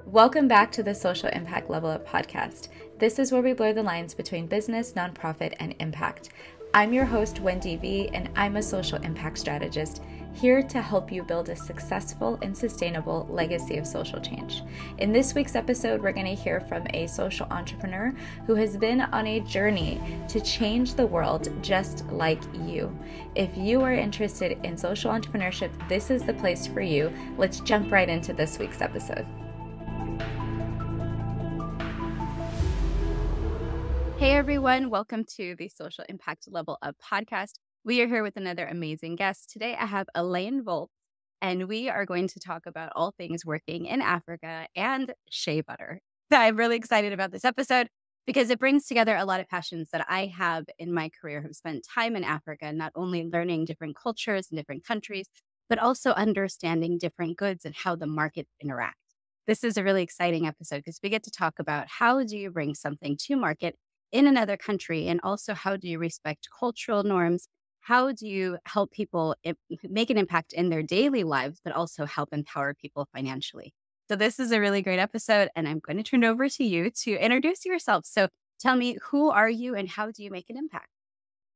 Welcome back to the Social Impact Level Up podcast. This is where we blur the lines between business, nonprofit, and impact. I'm your host, Wendy V, and I'm a social impact strategist here to help you build a successful and sustainable legacy of social change. In this week's episode, we're going to hear from a social entrepreneur who has been on a journey to change the world just like you. If you are interested in social entrepreneurship, this is the place for you. Let's jump right into this week's episode. Hey everyone, welcome to the Social Impact Level Up podcast. We are here with another amazing guest. Today I have Alain Volz, and we are going to talk about all things working in Africa and shea butter. I'm really excited about this episode because it brings together a lot of passions that I have in my career, who've spent time in Africa, not only learning different cultures and different countries, but also understanding different goods and how the markets interact. This is a really exciting episode because we get to talk about how do you bring something to market in another country, and also how do you respect cultural norms? How do you help people make an impact in their daily lives, but also help empower people financially? So this is a really great episode, and I'm going to turn it over to you to introduce yourself. So tell me, who are you and how do you make an impact?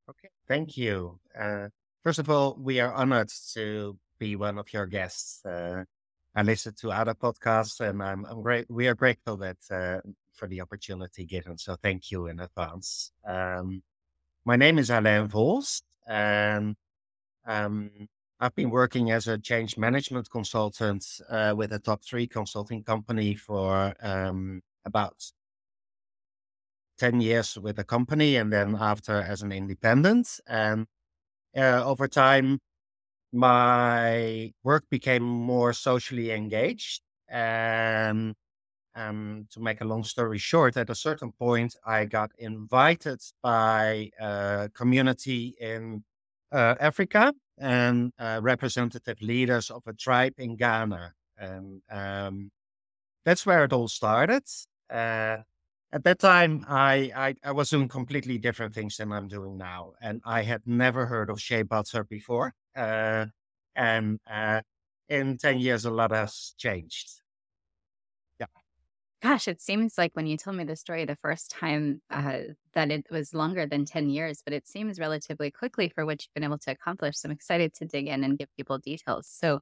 Okay, thank you. First of all, we are honored to be one of your guests. I listen to other podcasts, and I'm great. We are grateful that for the opportunity given. So thank you in advance. My name is Alain Volz, and I've been working as a change management consultant with a top 3 consulting company for about 10 years with the company, and then after as an independent. And over time, my work became more socially engaged. And to make a long story short, at a certain point, I got invited by a community in Africa and representative leaders of a tribe in Ghana. And that's where it all started. At that time, I was doing completely different things than I'm doing now. And I had never heard of shea butter before. And in 10 years, a lot has changed. Yeah. Gosh, it seems like when you told me the story the first time that it was longer than 10 years, but it seems relatively quickly for what you've been able to accomplish. So I'm excited to dig in and give people details. So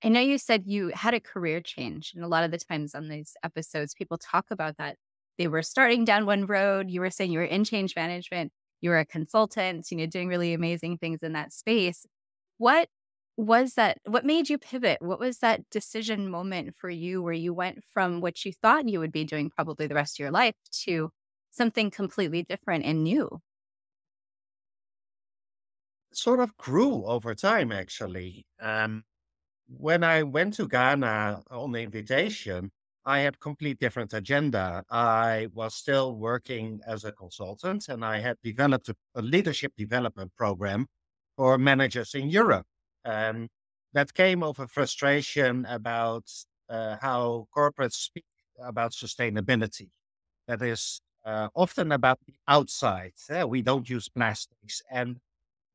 I know you said you had a career change. And a lot of the times on these episodes, people talk about that. They were starting down one road. You were saying you were in change management. You were a consultant, doing really amazing things in that space. What was that? What made you pivot? What was that decision moment for you where you went from what you thought you would be doing probably the rest of your life to something completely different and new? Sort of grew over time, actually. When I went to Ghana on the invitation, I had complete different agenda. I was still working as a consultant, and I had developed a leadership development program for managers in Europe. That came over frustration about how corporates speak about sustainability. That is often about the outside. We don't use plastics. And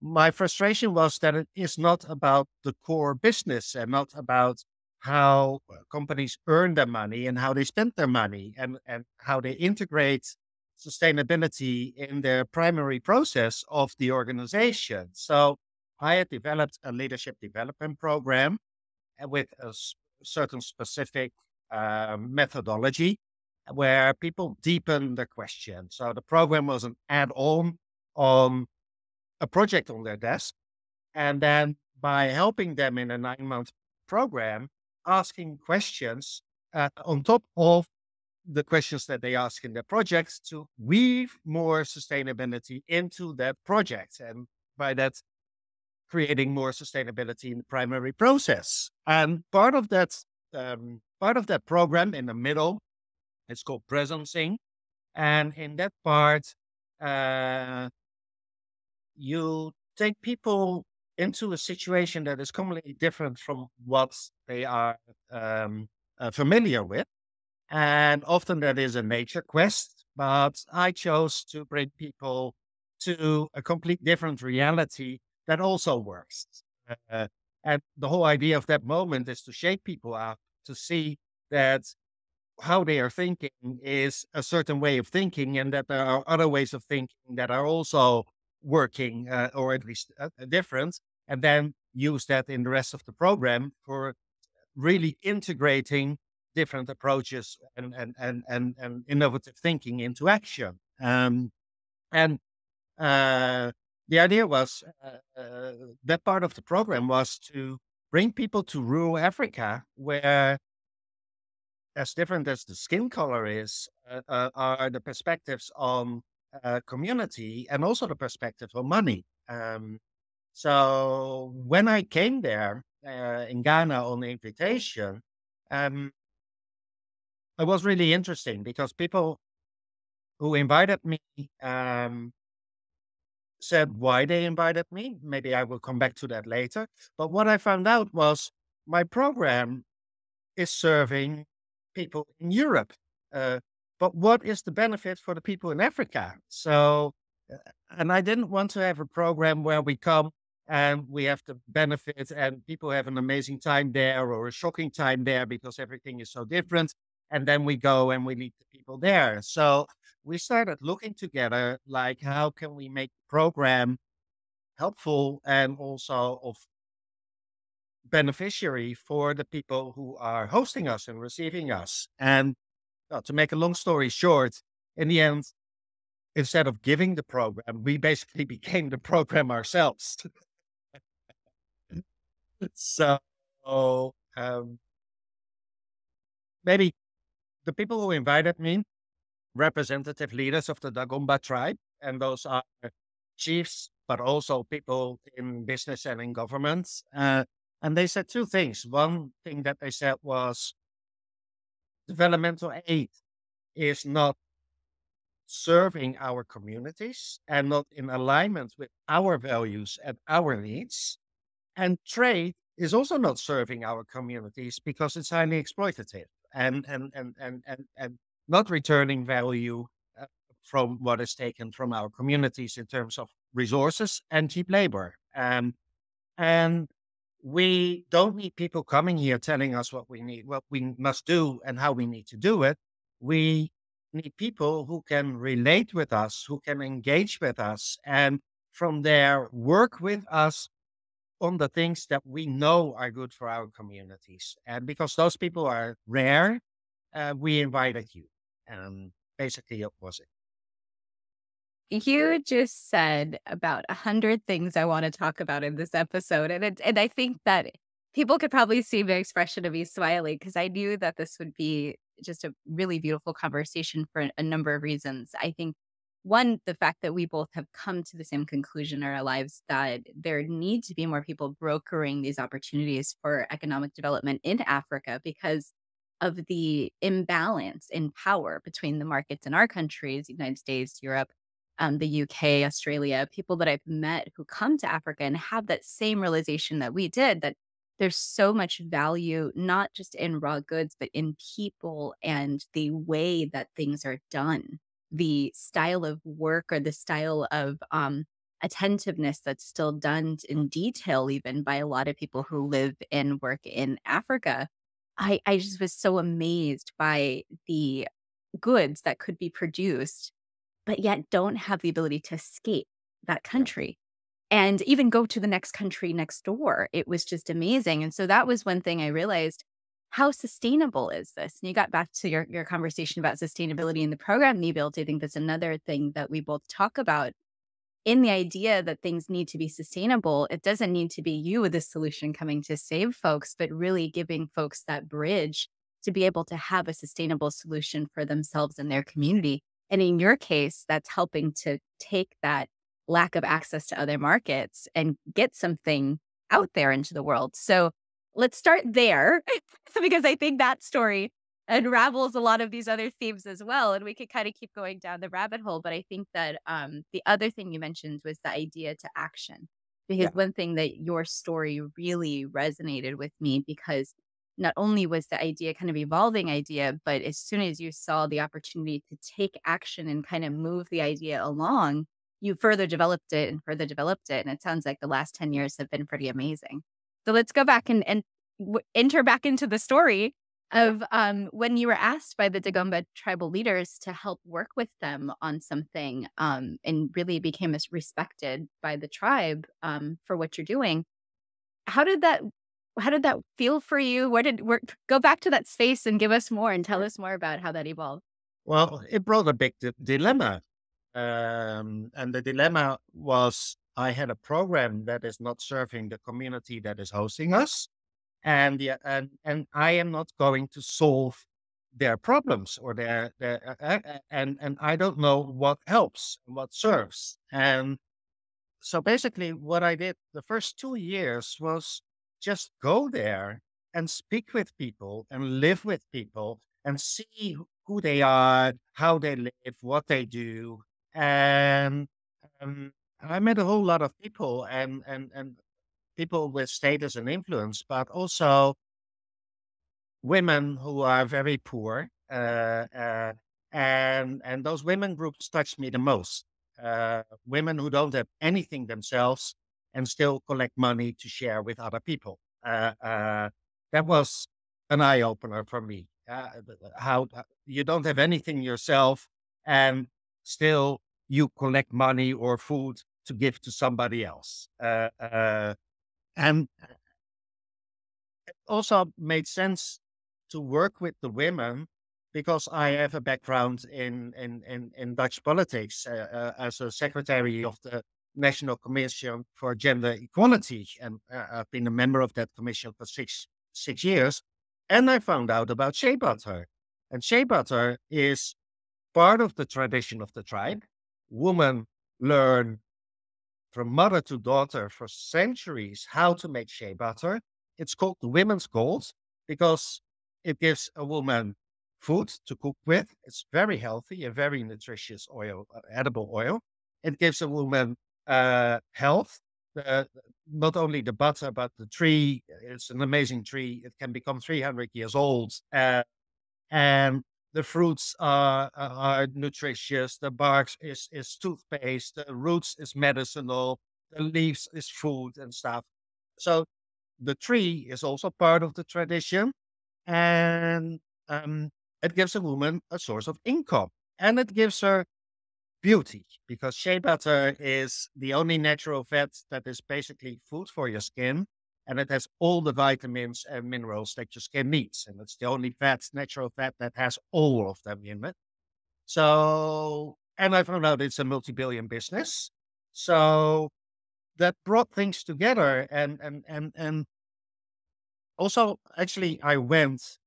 my frustration was that it is not about the core business and not about how companies earn their money and how they spend their money and how they integrate sustainability in their primary process of the organization. So I had developed a leadership development program with a certain specific methodology where people deepen the question. So the program was an add-on on a project on their desk. And then by helping them in a 9-month program, asking questions on top of the questions that they ask in their projects to weave more sustainability into that project. And by that, creating more sustainability in the primary process. And part of that program in the middle, it's called presencing. And in that part, you take people into a situation that is completely different from what they are familiar with. And often that is a nature quest, but I chose to bring people to a complete different reality that also works. Uh, and the whole idea of that moment is to shake people up to see that how they are thinking is a certain way of thinking, and that there are other ways of thinking that are also working, or at least different, and then use that in the rest of the program for really integrating different approaches and innovative thinking into action. And uh, the idea was that part of the program was to bring people to rural Africa, where as different as the skin color is, are the perspectives on community and also the perspective on money. So when I came there in Ghana on the invitation, um, it was really interesting because people who invited me said why they invited me. Maybe I will come back to that later. But what I found out was my program is serving people in Europe. Uh, but what is the benefit for the people in Africa? So, uh, and I didn't want to have a program where we come and we have the benefit and people have an amazing time there or a shocking time there because everything is so different. And then we go and we leave the people there. So we started looking together, like, how can we make the program helpful and also of beneficiary for the people who are hosting us and receiving us. And to make a long story short, in the end, instead of giving the program, we basically became the program ourselves. So um, maybe the people who invited me, representative leaders of the Dagomba tribe, and those are chiefs, but also people in business and in governments. And they said two things. One thing that they said was developmental aid is not serving our communities and not in alignment with our values and our needs. And trade is also not serving our communities because it's highly exploitative and not returning value uh, from what is taken from our communities in terms of resources and cheap labor. And we don't need people coming here telling us what we need, what we must do, and how we need to do it. We need people who can relate with us, who can engage with us, and from there work with us on the things that we know are good for our communities. And because those people are rare, we invited you. And basically, it was it. You just said about 100 things I wanna talk about in this episode, and I think that people could probably see the expression of me smiling because I knew that this would be just a really beautiful conversation for a number of reasons. I think, one, the fact that we both have come to the same conclusion in our lives that there need to be more people brokering these opportunities for economic development in Africa because of the imbalance in power between the markets in our countries, United States, Europe, the UK, Australia, people that I've met who come to Africa and have that same realization that we did, that there's so much value, not just in raw goods, but in people and the way that things are done, the style of work or the style of attentiveness that's still done in detail, even by a lot of people who live and work in Africa. I just was so amazed by the goods that could be produced but yet don't have the ability to escape that Yeah. country and even go to the next country next door. It was just amazing. And so that was one thing I realized. How sustainable is this? And you got back to your conversation about sustainability in the program you built. I think that's another thing that we both talk about in the idea that things need to be sustainable. It doesn't need to be you with a solution coming to save folks, but really giving folks that bridge to be able to have a sustainable solution for themselves and their community. And in your case, that's helping to take that lack of access to other markets and get something out there into the world. So let's start there because I think that story unravels a lot of these other themes as well, and we could kind of keep going down the rabbit hole. But I think that the other thing you mentioned was the idea to action, because Yeah. one thing that your story really resonated with me because not only was the idea kind of evolving idea, but as soon as you saw the opportunity to take action and kind of move the idea along, you further developed it and further developed it. And it sounds like the last 10 years have been pretty amazing. So let's go back and enter back into the story of when you were asked by the Dagomba tribal leaders to help work with them on something and really became respected by the tribe for what you're doing. How did that how did that feel for you? Go back to that space and give us more and tell us more about how that evolved. Well, it brought a big dilemma. And the dilemma was I had a program that is not serving the community that is hosting us. And I am not going to solve their problems or and I don't know what helps and what serves. And so basically, what I did the first 2 years was just go there and speak with people and live with people and see who they are, how they live, what they do. And I met a whole lot of people and people with status and influence, but also women who are very poor, and those women groups touch me the most. Women who don't have anything themselves and still collect money to share with other people. That was an eye opener for me. How you don't have anything yourself and still you collect money or food to give to somebody else. And also made sense to work with the women because I have a background in Dutch politics as a secretary of the National Commission for Gender Equality, and I've been a member of that commission for six years. And I found out about shea butter, and shea butter is part of the tradition of the tribe. Women learn from mother to daughter for centuries how to make shea butter. It's called the women's gold because it gives a woman food to cook with. It's very healthy, a very nutritious oil, edible oil. It gives a woman health. Not only the butter, but the tree. It's an amazing tree. It can become 300 years old. And the fruits are nutritious. The bark is toothpaste. The roots is medicinal. The leaves is food and stuff. So the tree is also part of the tradition, and it gives a woman a source of income, and it gives her beauty because shea butter is the only natural fat that is basically food for your skin. And it has all the vitamins and minerals that your skin needs. And it's the only fat, natural fat that has all of them in it. So, and I found out it's a multi-billion business. So that brought things together. And also, actually, I went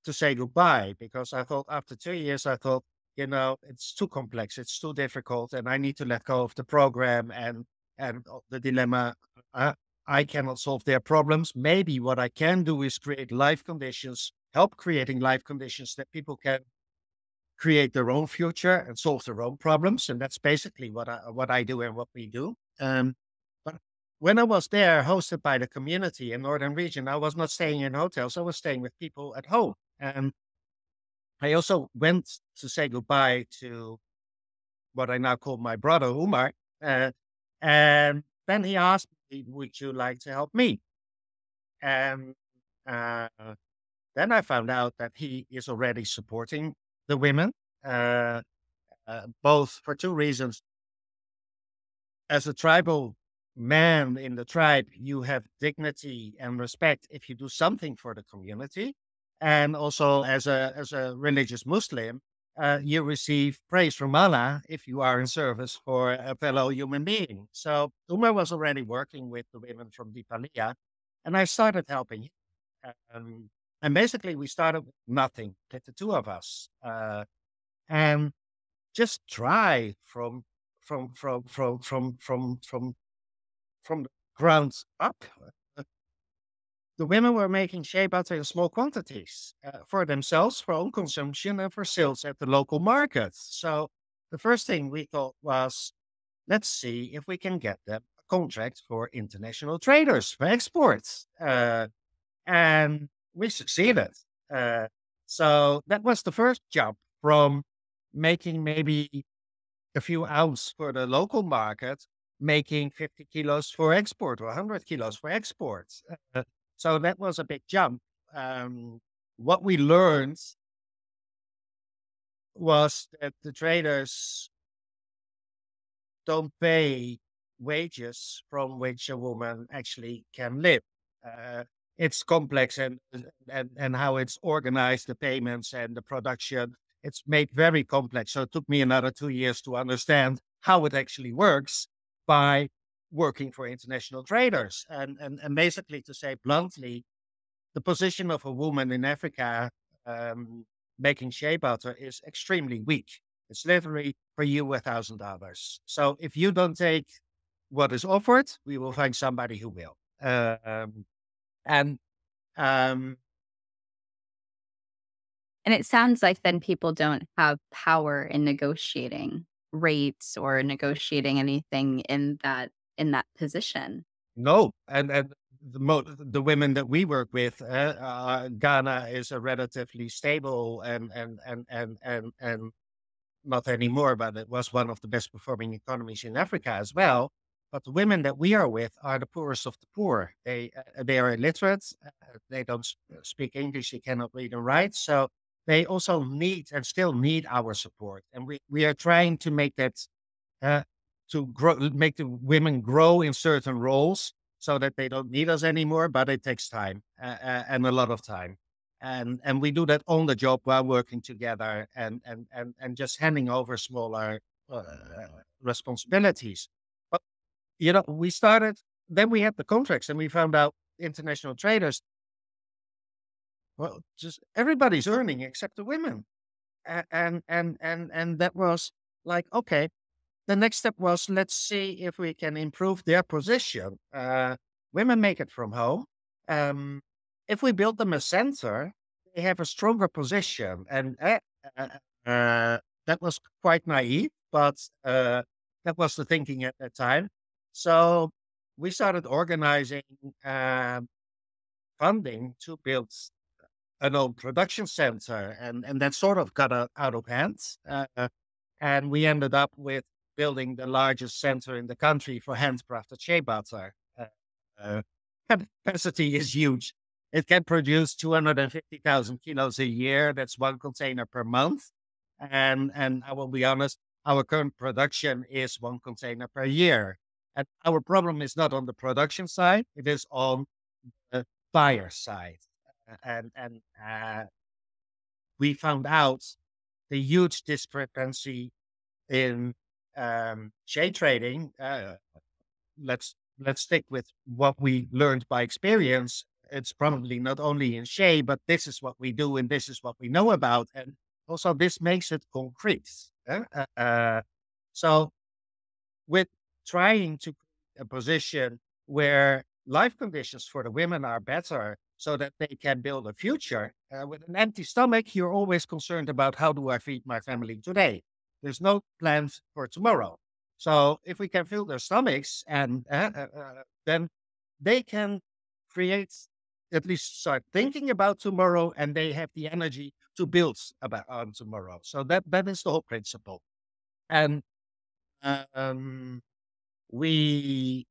to say goodbye because I thought after 2 years, I thought, it's too complex, it's too difficult, and I need to let go of the program and the dilemma. I cannot solve their problems. Maybe what I can do is create life conditions, help creating life conditions that people can create their own future and solve their own problems, and that's basically what I do and what we do. But when I was there, hosted by the community in Northern Region, I was not staying in hotels. I was staying with people at home, and I also went to say goodbye to what I now call my brother Umar, uh, and then he asked me, "Would you like to help me?" And uh, then I found out that he is already supporting the women, uh, both for two reasons. As a tribal man in the tribe, you have dignity and respect if you do something for the community. And also as a religious Muslim, you receive praise from Allah if you are in service for a fellow human being. So Umar was already working with the women from Dipalia, and I started helping him. Um, and basically, we started with nothing, the two of us, and just try from the ground up. Uh, The women were making shea butter in small quantities for themselves, for own consumption, and for sales at the local markets. So the first thing we thought was, let's see if we can get them a contract for international traders for exports. And we succeeded. Uh, so that was the first jump from making maybe a few ounce for the local market, making 50 kilos for export or 100 kilos for export. Uh, so that was a big jump. Um, what we learned was that the traders don't pay wages from which a woman actually can live. Uh, it's complex and how it's organized, the payments and the production. It's made very complex. So it took me another 2 years to understand how it actually works by working for international traders. And basically, to say bluntly, the position of a woman in Africa um, making shea butter is extremely weak. It's literally for you $1,000. So if you don't take what is offered, we will find somebody who will. And um, And it sounds like then people don't have power in negotiating rates or negotiating anything in that position. no, and the women that we work with, Ghana is a relatively stable and not anymore, but it was one of the best performing economies in Africa as well. But the women that we are with are the poorest of the poor. They are illiterate. They don't speak English. They cannot read and write. So they also need and still need our support. And we are trying to make that uh, to grow, make the women grow in certain roles so that they don't need us anymore. But it takes time and a lot of time, and we do that on the job while working together and just handing over smaller uh, responsibilities. But we started. Then we had the contracts, and we found out international traders. Well, just everybody's earning except the women, and that was like okay. The next step was let's see if we can improve their position. Women make it from home. Um, if we build them a center, they have a stronger position. And uh, that was quite naive, but that was the thinking at that time. So we started organizing funding to build an old production center, and that sort of got out of hand. And we ended up with building the largest center in the country for handcrafted shea butter. Uh, Capacity is huge. It can produce 250,000 kilos a year. That's one container per month. And I will be honest, our current production is one container per year. And our problem is not on the production side; it is on the buyer side. And we found out the huge discrepancy in shade trading. Let's stick with what we learned by experience. It's probably not only in shade, but this is what we do and this is what we know about, and also this makes it concrete. So with trying to create a position where life conditions for the women are better so that they can build a future. With an empty stomach, you're always concerned about how do I feed my family today? There's no plans for tomorrow. So if we can fill their stomachs and then they can create, at least start thinking about tomorrow, and they have the energy to build about on tomorrow. So that is the whole principle. And um, we,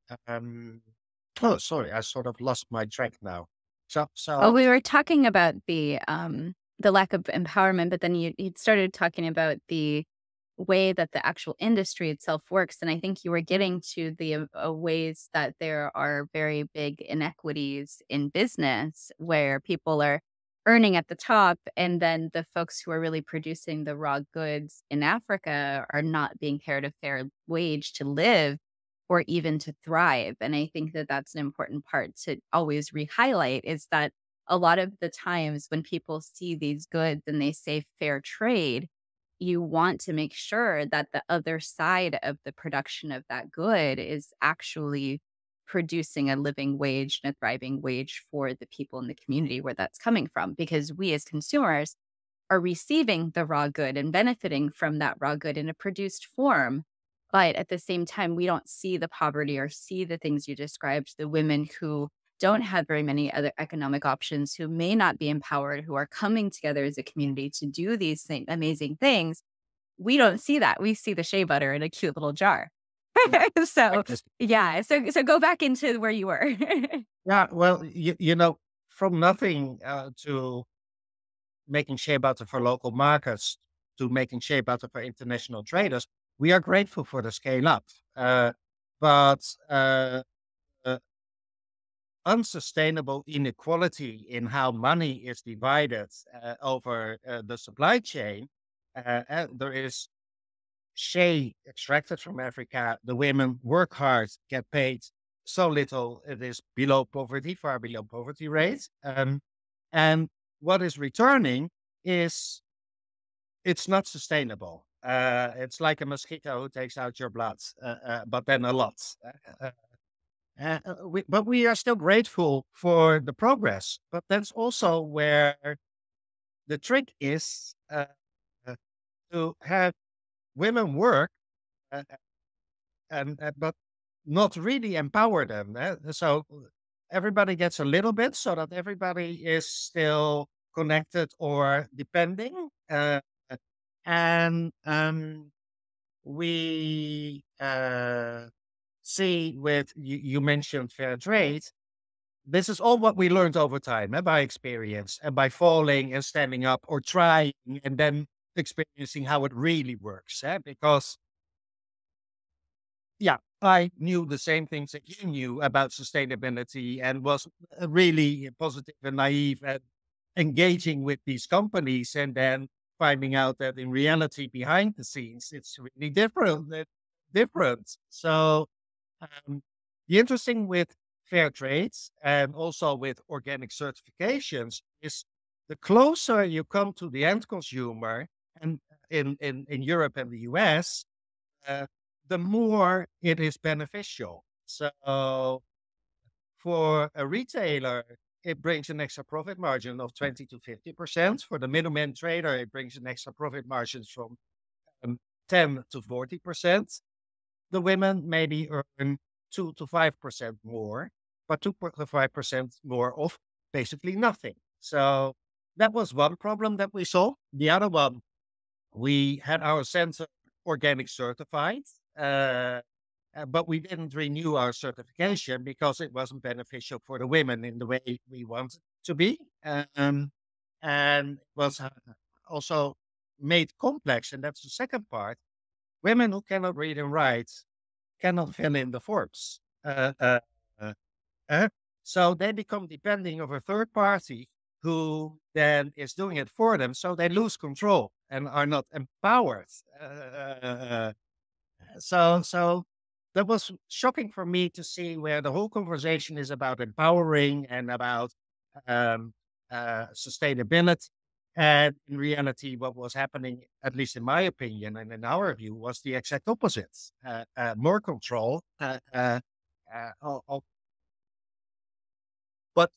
oh, sorry, I sort of lost my track now. Well, So we were talking about the lack of empowerment, but then you started talking about the way that the actual industry itself works, and I think you were getting to the ways that there are very big inequities in business where people are earning at the top, and then the folks who are really producing the raw goods in Africa are not being paid a fair wage to live or even to thrive. And I think that that's an important part to always re-highlight is that a lot of the times when people see these goods and they say fair trade, you want to make sure that the other side of the production of that good is actually producing a living wage and a thriving wage for the people in the community where that's coming from. Because we as consumers are receiving the raw good and benefiting from that raw good in a produced form. But at the same time, we don't see the poverty or see the things you described, the women who don't have very many other economic options, who may not be empowered, who are coming together as a community to do these amazing things. we don't see that. We see the shea butter in a cute little jar. I So, just yeah, so go back into where you were. yeah, well, from nothing to making shea butter for local markets to making shea butter for international traders, we are grateful for the scale up. But uh, unsustainable inequality in how money is divided over the supply chain. There is shea extracted from Africa. The women work hard, get paid so little. It is below poverty, far below poverty rate. And what is returning is it's not sustainable. It's like a mosquito who takes out your blood, but then a lot. But we are still grateful for the progress. But that's also where the trick is uh, to have women work uh, but not really empower them. So everybody gets a little bit so that everybody is still connected or depending. And we see with you mentioned fair trade. This is all what we learned over time, by experience and by falling and standing up or trying and then experiencing how it really works. Because yeah, I knew the same things that you knew about sustainability and was really positive and naive and engaging with these companies and then finding out that in reality behind the scenes it's really different. So the interesting with fair trades and also with organic certifications is the closer you come to the end consumer and in Europe and the US, uh, the more it is beneficial. So for a retailer, it brings an extra profit margin of 20 to 50%. For the middleman trader, it brings an extra profit margin from um, 10 to 40%. The women maybe earn 2 to 5% more, but 2 to 5% more of basically nothing. So that was one problem that we saw. The other one, we had our sensor organic certified, but we didn't renew our certification because it wasn't beneficial for the women in the way we wanted to be. And it was also made complex. And that's the second part. Women who cannot read and write cannot fill in the forms. Uh, uh, so they become depending of a third party who then is doing it for them. So they lose control and are not empowered. So that was shocking for me to see where the whole conversation is about empowering and about um, sustainability. And in reality, what was happening, at least in my opinion and in our view, was the exact opposite. More control. But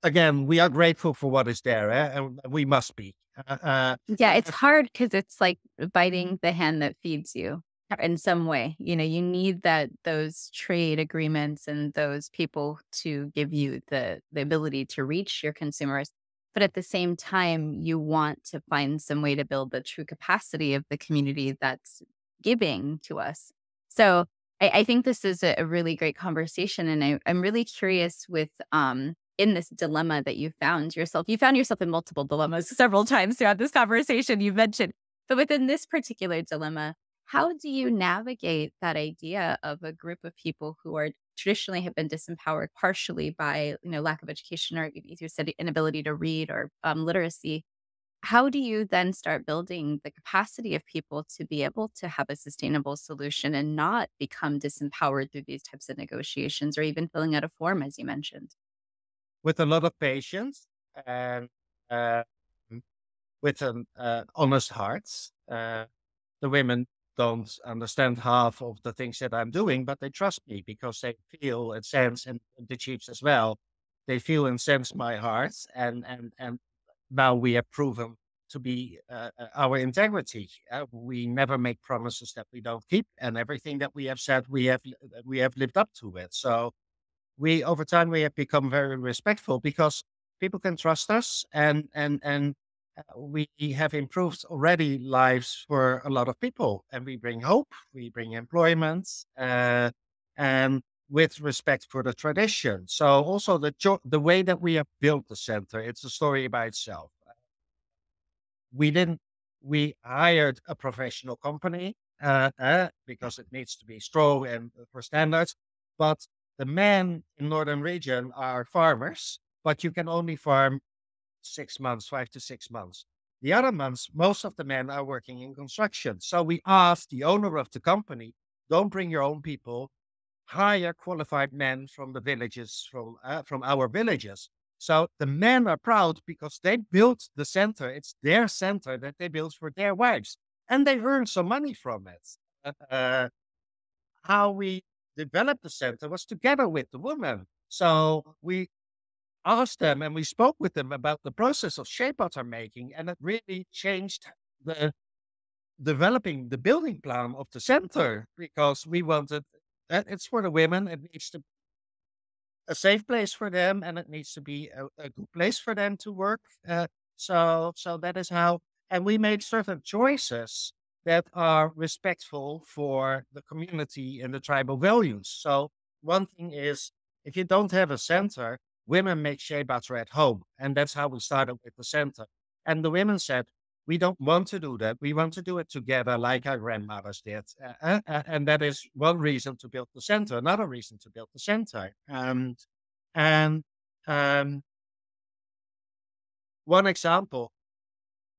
again, we are grateful for what is there, and we must be. Yeah, it's hard because it's like biting the hand that feeds you in some way. You need those trade agreements and those people to give you the ability to reach your consumers. But at the same time, you want to find some way to build the true capacity of the community that's giving to us. So I think this is a really great conversation. And I'm really curious with in this dilemma that you found yourself in multiple dilemmas several times throughout this conversation you mentioned. But within this particular dilemma, how do you navigate that idea of a group of people who are traditionally have been disempowered partially by lack of education or as you said inability to read or literacy? How do you then start building the capacity of people to be able to have a sustainable solution and not become disempowered through these types of negotiations or even filling out a form, as you mentioned? with a lot of patience and uh, with an honest heart. The women don't understand half of the things that I'm doing, but they trust me because they feel and sense, and the chiefs as well. They feel and sense my heart, and now we have proven to be our integrity. We never make promises that we don't keep, and everything that we have said, we have lived up to it. So we over time we have become very respectful because people can trust us, and we have improved already lives for a lot of people, and we bring hope, we bring employment, and with respect for the tradition. So also the way that we have built the center, it's a story by itself. We didn't we hired a professional company because it needs to be strong and for standards. But the men in northern region are farmers, but you can only farm 6 months, 5 to 6 months. The other months, most of the men are working in construction. So we asked the owner of the company, don't bring your own people, hire qualified men from the villages, from our villages. So the men are proud because they built the center. It's their center that they built for their wives, and they earn some money from it. How we developed the center was together with the women. So we asked them and we spoke with them about the process of shea butter making, and it really changed the developing the building plan of the center because we wanted it's for the women. It needs to a safe place for them, and it needs to be a good place for them to work. So that is how, and we made certain choices that are respectful for the community and the tribal values. So one thing is, if you don't have a center, women make shea butter at home, and that's how we started with the center. And the women said, we don't want to do that. We want to do it together like our grandmothers did. And that is one reason to build the center. Another reason to build the center. And um, one example,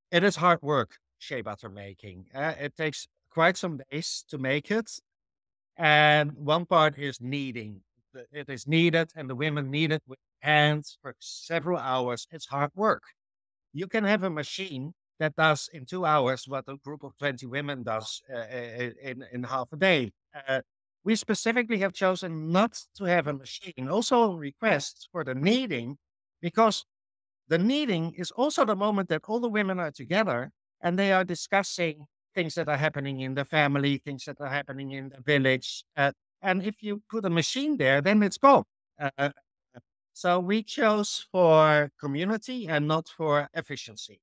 it is hard work, shea butter making. It takes quite some days to make it. And one part is kneading. It is kneaded, and the women knead it with hands for several hours. It's hard work. You can have a machine that does in 2 hours what a group of 20 women does in half a day. We specifically have chosen not to have a machine, also on request for the kneading, because the kneading is also the moment that all the women are together and they are discussing things that are happening in the family, things that are happening in the village. And if you put a machine there, then it's gone. Uh, so we chose for community and not for efficiency.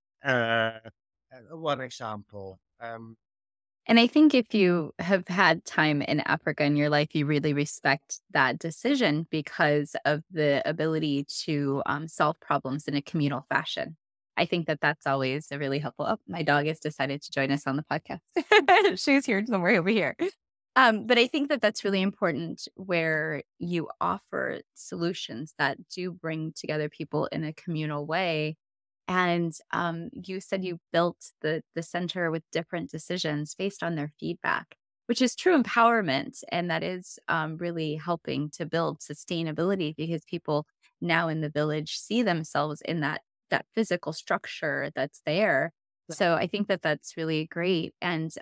One example. And I think if you have had time in Africa in your life, you really respect that decision because of the ability to solve problems in a communal fashion. I think that that's always a really helpful. Oh, my dog has decided to join us on the podcast. She's here somewhere over here. But I think that that's really important where you offer solutions that do bring together people in a communal way. And you said you built the center with different decisions based on their feedback, which is true empowerment, and that is really helping to build sustainability because people now in the village see themselves in that physical structure that's there. So I think that that's really great. And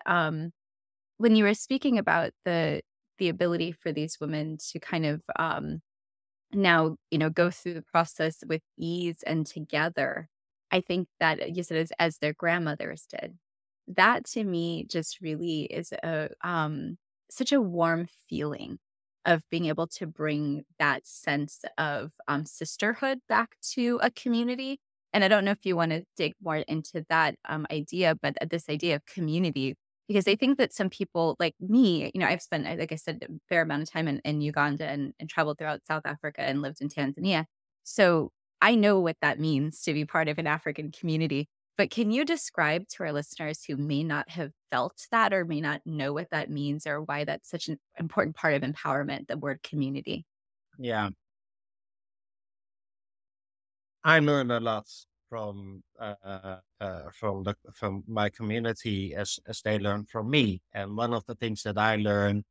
when you were speaking about the ability for these women to kind of now, go through the process with ease and together. I think that you said as their grandmothers did. That to me just really is such a warm feeling of being able to bring that sense of sisterhood back to a community. And I don't know if you want to dig more into that idea, but this idea of community, because I think that some people like me, I've spent, like I said, a fair amount of time in Uganda and traveled throughout South Africa and lived in Tanzania. So I know what that means to be part of an African community. But can you describe to our listeners who may not have felt that or may not know what that means or why that's such an important part of empowerment, the word community? Yeah, I learned a lot from my community as they learn from me. And one of the things that I learned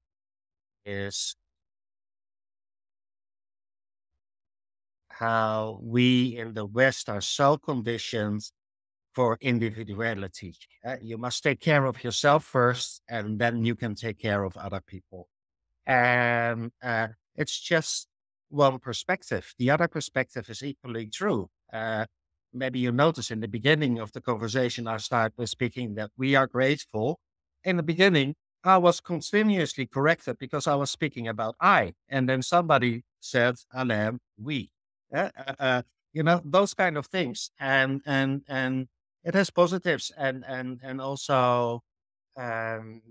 is how we in the West are so conditioned for individuality. You must take care of yourself first, and then you can take care of other people. And it's just one perspective. The other perspective is equally true. Maybe you notice in the beginning of the conversation, I start with speaking that we are grateful. In the beginning, I was continuously corrected because I was speaking about I. And then somebody said, Alain, we. Uh, uh, uh, those kind of things. And it has positives and also, um,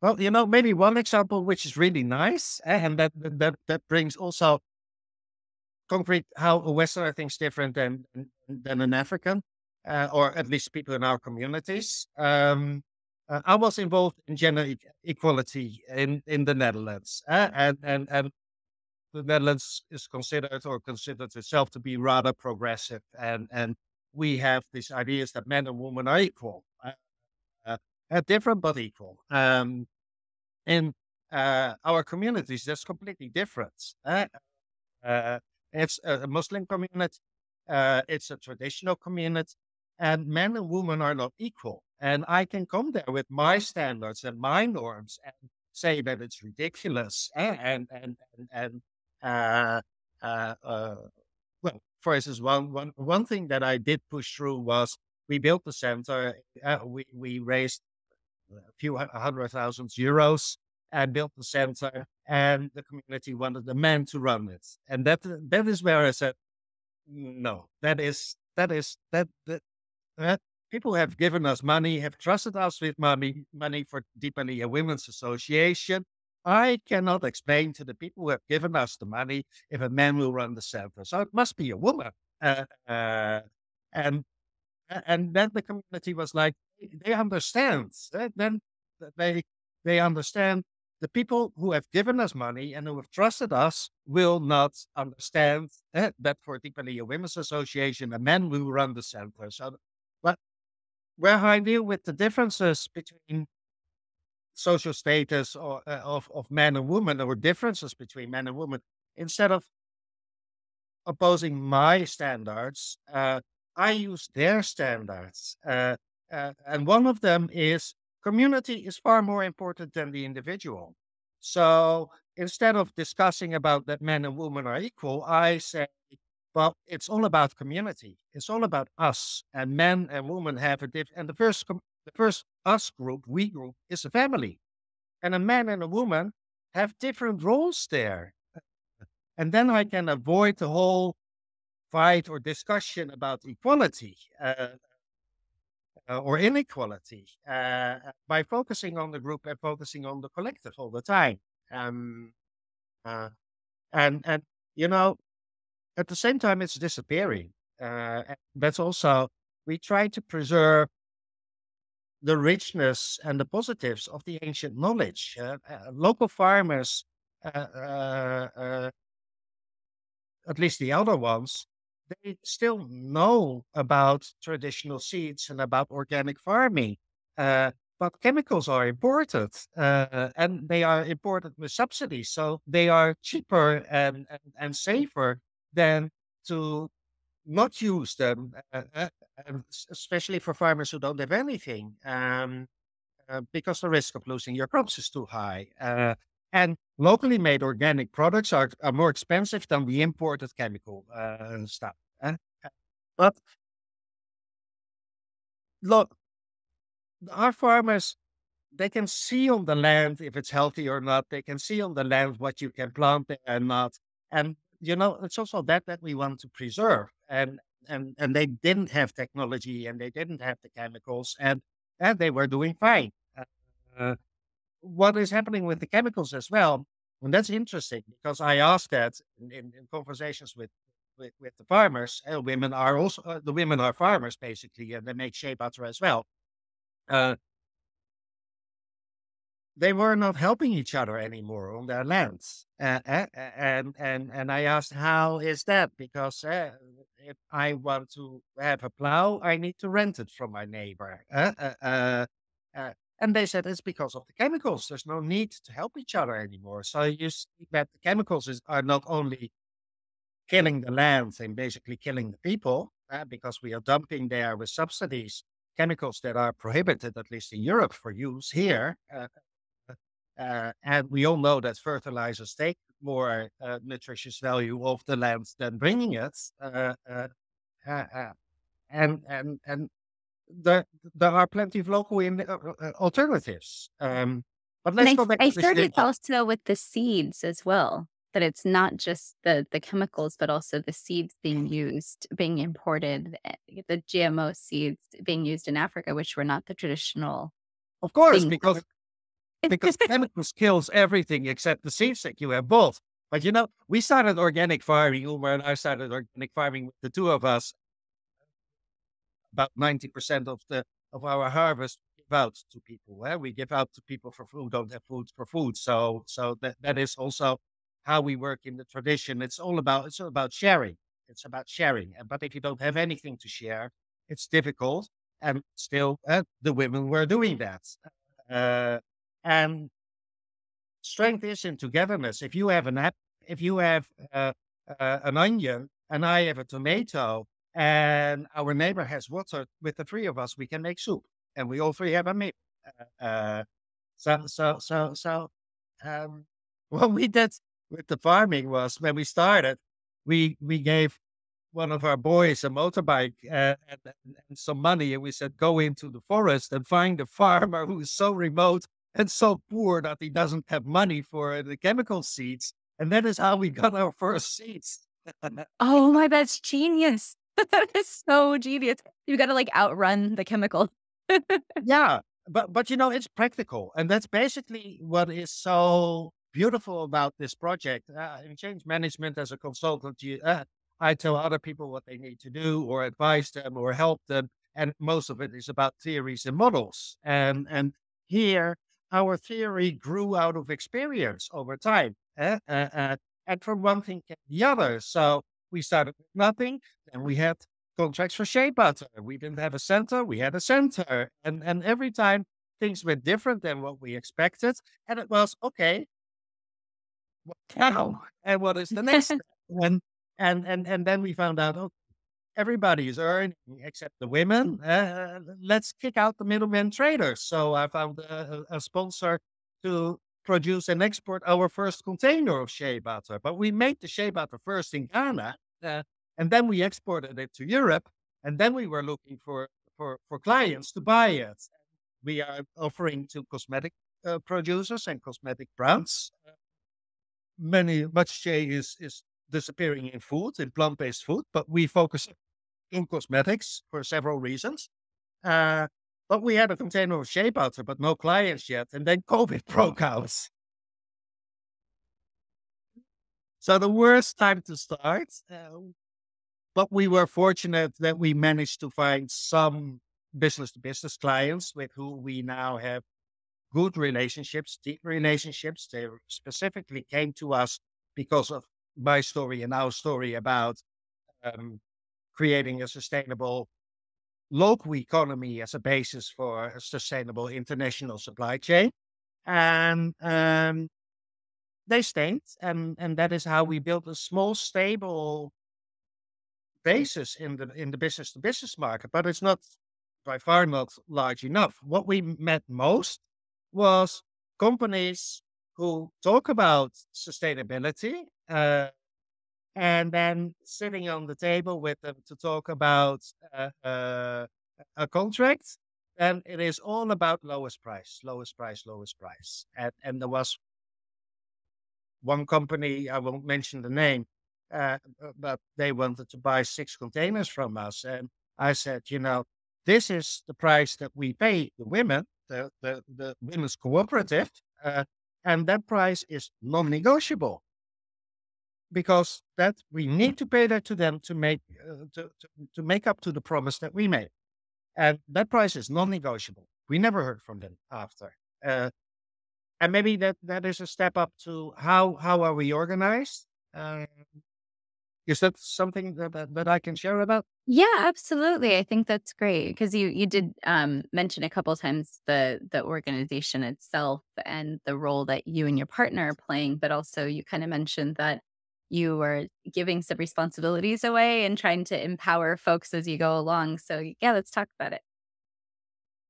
well, maybe one example which is really nice, and that brings also concrete how a Westerner thinks different than an African, or at least people in our communities. I was involved in gender equality in the Netherlands, and the Netherlands is considered itself to be rather progressive, and we have these ideas that men and women are equal, uh, different but equal. In our communities, that's completely different. Uh, it's a Muslim community, it's a traditional community, and men and women are not equal. And I can come there with my standards and my norms and say that it's ridiculous. And uh, uh, uh, well, for instance, one thing that I did push through was we built the center. We raised a few hundred thousand euros and built the center, and the community wanted the men to run it. And that is where I said, no, that people have given us money, have trusted us with money for Deepali a Women's Association. I cannot explain to the people who have given us the money if a man will run the center. So it must be a woman. Uh, uh, and and then the community was like, they understand. Then they they understand the people who have given us money and who have trusted us will not understand that for Deepali a Women's Association, a man will run the center. So, but where I deal with the differences between social status or of men and women, or differences between men and women, instead of opposing my standards, I use their standards. And one of them is community is far more important than the individual. So instead of discussing about that men and women are equal, I say, well, it's all about community. It's all about us, and men and women have a different. And the first us group, we group, is a family, and a man and a woman have different roles there. And then I can avoid the whole fight or discussion about equality or inequality by focusing on the group and focusing on the collective all the time. Um, uh, and you know, at the same time, it's disappearing. And that's also we try to preserve the richness and the positives of the ancient knowledge. Local farmers uh, uh, uh, at least the elder ones, they still know about traditional seeds and about organic farming. But chemicals are imported, and they are imported with subsidies. So they are cheaper and safer than to not use them, and especially for farmers who don't have anything. Because the risk of losing your crops is too high. And locally made organic products are more expensive than the imported chemical stuff. Uh, but look, our farmers, they can see on the land if it's healthy or not. They can see on the land what you can plant there and not. And it's also that we want to preserve. And they didn't have technology and they didn't have the chemicals and they were doing fine. Uh, what is happening with the chemicals as well. And that's interesting because I asked that in conversations with the farmers. Women are also the women are farmers basically, and they make shea butter as well. Uh, they were not helping each other anymore on their lands, and I asked how is that because if I want to have a plow, I need to rent it from my neighbor. Uh, and they said it's because of the chemicals. There's no need to help each other anymore. So you see that the chemicals are not only killing the land and basically killing the people because we are dumping there with subsidies chemicals that are prohibited, at least in Europe, for use here. And we all know that fertilizers take more nutritious value of the land than bringing it. Uh, and there are plenty of local alternatives. But And let's go back I to this. started also with the seeds as well. that it's not just the chemicals, but also the seeds being used, being imported, the GMO seeds being used in Africa, which were not the traditional Of course, things that because were chemicals kills everything except the seeds that you have bought. But we started organic farming. Umar and I started organic farming with the two of us. About 90% of our harvest we give out to people. We give out to people for food, don't have food for food. So that is also how we work in the tradition. It's all about sharing. It's about sharing. But if you don't have anything to share, it's difficult. And still, the women were doing that. Uh, and strength is in togetherness. If you have an onion and I have a tomato, and our neighbor has water, with the three of us, we can make soup, and we all three have a meal. Uh, so, what we did with the farming was when we started, we gave one of our boys a motorbike and some money, and we said, "Go into the forest and find a farmer who is so remote and so poor that he doesn't have money for the chemical seeds." And that is how we got our first seeds. Oh my, that's genius. That is so genius. You gotta, like, outrun the chemical. Yeah, but it's practical, and that's basically what is so beautiful about this project. In change management, as a consultant, I tell other people what they need to do, or advise them, or help them, and most of it is about theories and models. And here, our theory grew out of experience over time, and from one thing to the other. So we started with nothing, and we had contracts for Shea Butter. We didn't have a center, we had a center. And every time things were different than what we expected. And it was okay, what now? And what is the next step? And then we found out, oh, everybody is earning except the women. Let's kick out the middlemen traders. So I found a sponsor to produce and export our first container of shea butter. But we made the shea butter first in Ghana, and then we exported it to Europe. And then we were looking for clients to buy it. We are offering to cosmetic producers and cosmetic brands. Much shea is disappearing in food, in plant-based food, but we focus in cosmetics for several reasons. Uh, but we had a container of shea butter, but no clients yet. And then COVID broke out. So the worst time to start. But we were fortunate that we managed to find some business to business clients with who we now have good relationships, deep relationships. They specifically came to us because of my story and our story about um, creating a sustainable local economy as a basis for a sustainable international supply chain. And they stayed, and that is how we built a small, stable basis in the business to business market. But it's not by far not large enough. What we met most was companies who talk about sustainability, and then sitting on the table with them to talk about a contract. And it is all about lowest price, lowest price, lowest price. And there was one company, I won't mention the name, but they wanted to buy 6 containers from us. And I said, this is the price that we pay the women, the women's cooperative, and that price is non-negotiable, because that we need to pay that to them to make up to the promise that we made. And that price is non-negotiable. We never heard from them after. And maybe that is a step up to how are we organized? Uh, is that something that I can share about? Yeah, absolutely. I think that's great because you did mention a couple times the organization itself and the role that you and your partner are playing, but also you kind of mentioned that you were giving some responsibilities away and trying to empower folks as you go along. So yeah, let's talk about it.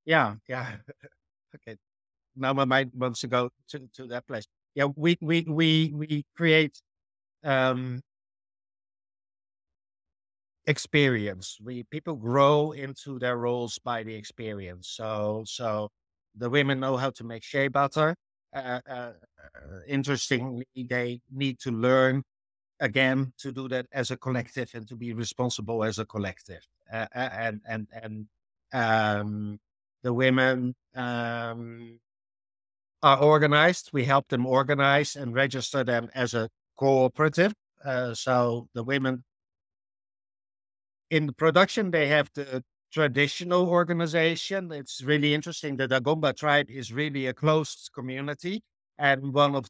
Yeah, yeah. Okay. Now my mind wants to go to that place. Yeah, we create um, experience. We People grow into their roles by the experience. So the women know how to make shea butter. interestingly, they need to learn again to do that as a collective and to be responsible as a collective. And um, the women are organized. We help them organize and register them as a cooperative. So the women in the production, they have the traditional organization. It's really interesting. The Dagomba tribe is really a closed community and one of the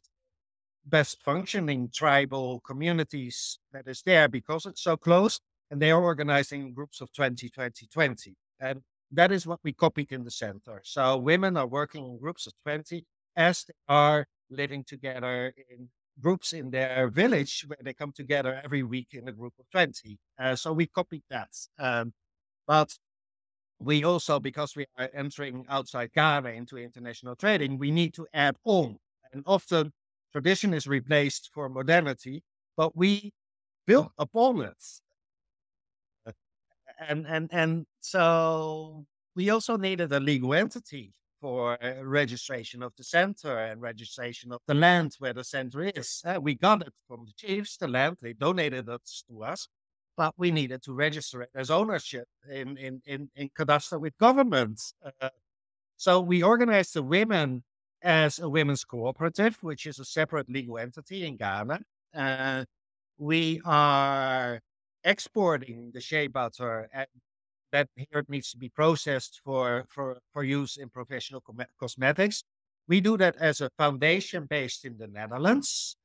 best functioning tribal communities that is there because it's so close. And they are organizing groups of 20, 20, 20. And that is what we copied in the center. So women are working in groups of 20 as they are living together in groups in their village where they come together every week in a group of 20. So we copied that. But we also, because we are entering outside Ghana into international trading, we need to add on. And often tradition is replaced for modernity, but we built upon it. And so we also needed a legal entity for registration of the center and registration of the land where the center is. We got it from the chiefs, the land, they donated it to us, but we needed to register it as ownership in cadastre with government. So we organized the women as a women's cooperative, which is a separate legal entity in Ghana. Uh, we are exporting the shea butter, and that here it needs to be processed for use in professional cosmetics. We do that as a foundation based in the Netherlands.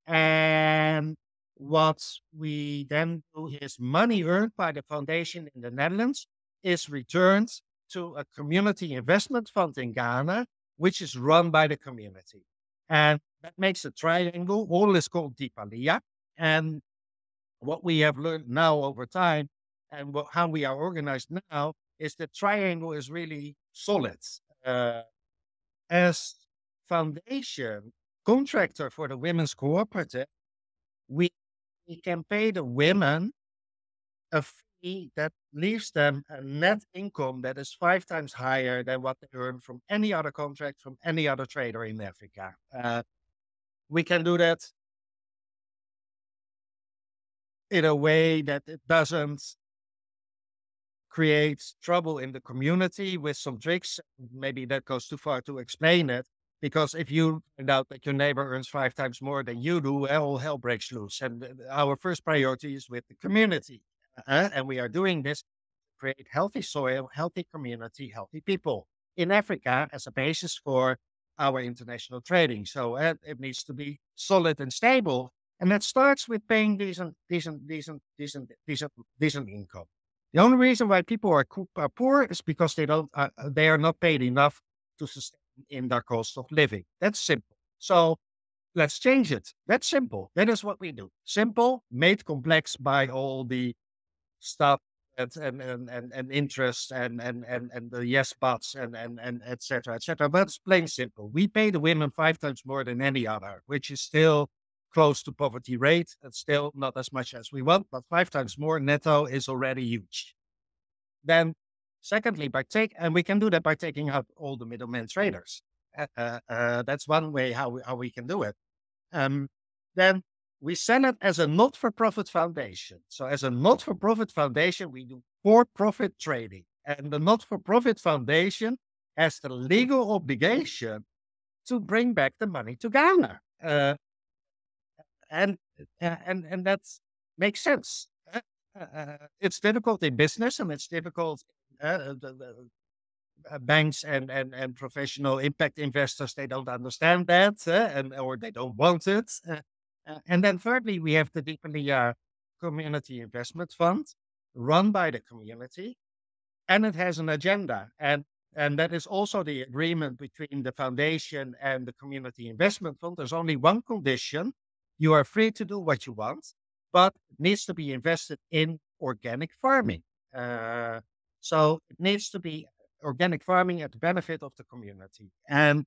And what we then do is money earned by the foundation in the Netherlands is returned to a community investment fund in Ghana, which is run by the community. And that makes a triangle. All is called Dipalia. And what we have learned now over time and how we are organized now is the triangle is really solid. Uh, as foundation contractor for the women's cooperative, we, we can pay the women a fee that leaves them a net income that is 5 times higher than what they earn from any other contract from any other trader in Africa. We can do that in a way that it doesn't create trouble in the community with some tricks. Maybe that goes too far to explain it. Because if you find out that your neighbor earns 5 times more than you do, well, all hell breaks loose. And our first priority is with the community. And we are doing this to create healthy soil, healthy community, healthy people in Africa as a basis for our international trading. So it needs to be solid and stable. And that starts with paying decent income. The only reason why people are poor is because they are not paid enough to sustain in their cost of living. That's simple. So let's change it. That's simple. That is what we do. Simple, made complex by all the stuff and interest and the yes buts and et cetera, et cetera. But it's plain simple. We pay the women 5 times more than any other, which is still close to poverty rate. It's still not as much as we want, but 5 times more netto is already huge. Then, secondly, and we can do that by taking out all the middlemen traders. That's one way how we can do it. Um, then we sell it as a not-for-profit foundation. So as a not-for-profit foundation, we do for-profit trading. And the not-for-profit foundation has the legal obligation to bring back the money to Ghana. And that makes sense. It's difficult in business and it's difficult banks and professional impact investors, they don't understand that or they don't want it. And then thirdly, we have the Deepelia Community Investment Fund run by the community, and it has an agenda. And that is also the agreement between the foundation and the Community Investment Fund. There's only one condition. You are free to do what you want, but it needs to be invested in organic farming. So it needs to be organic farming at the benefit of the community. And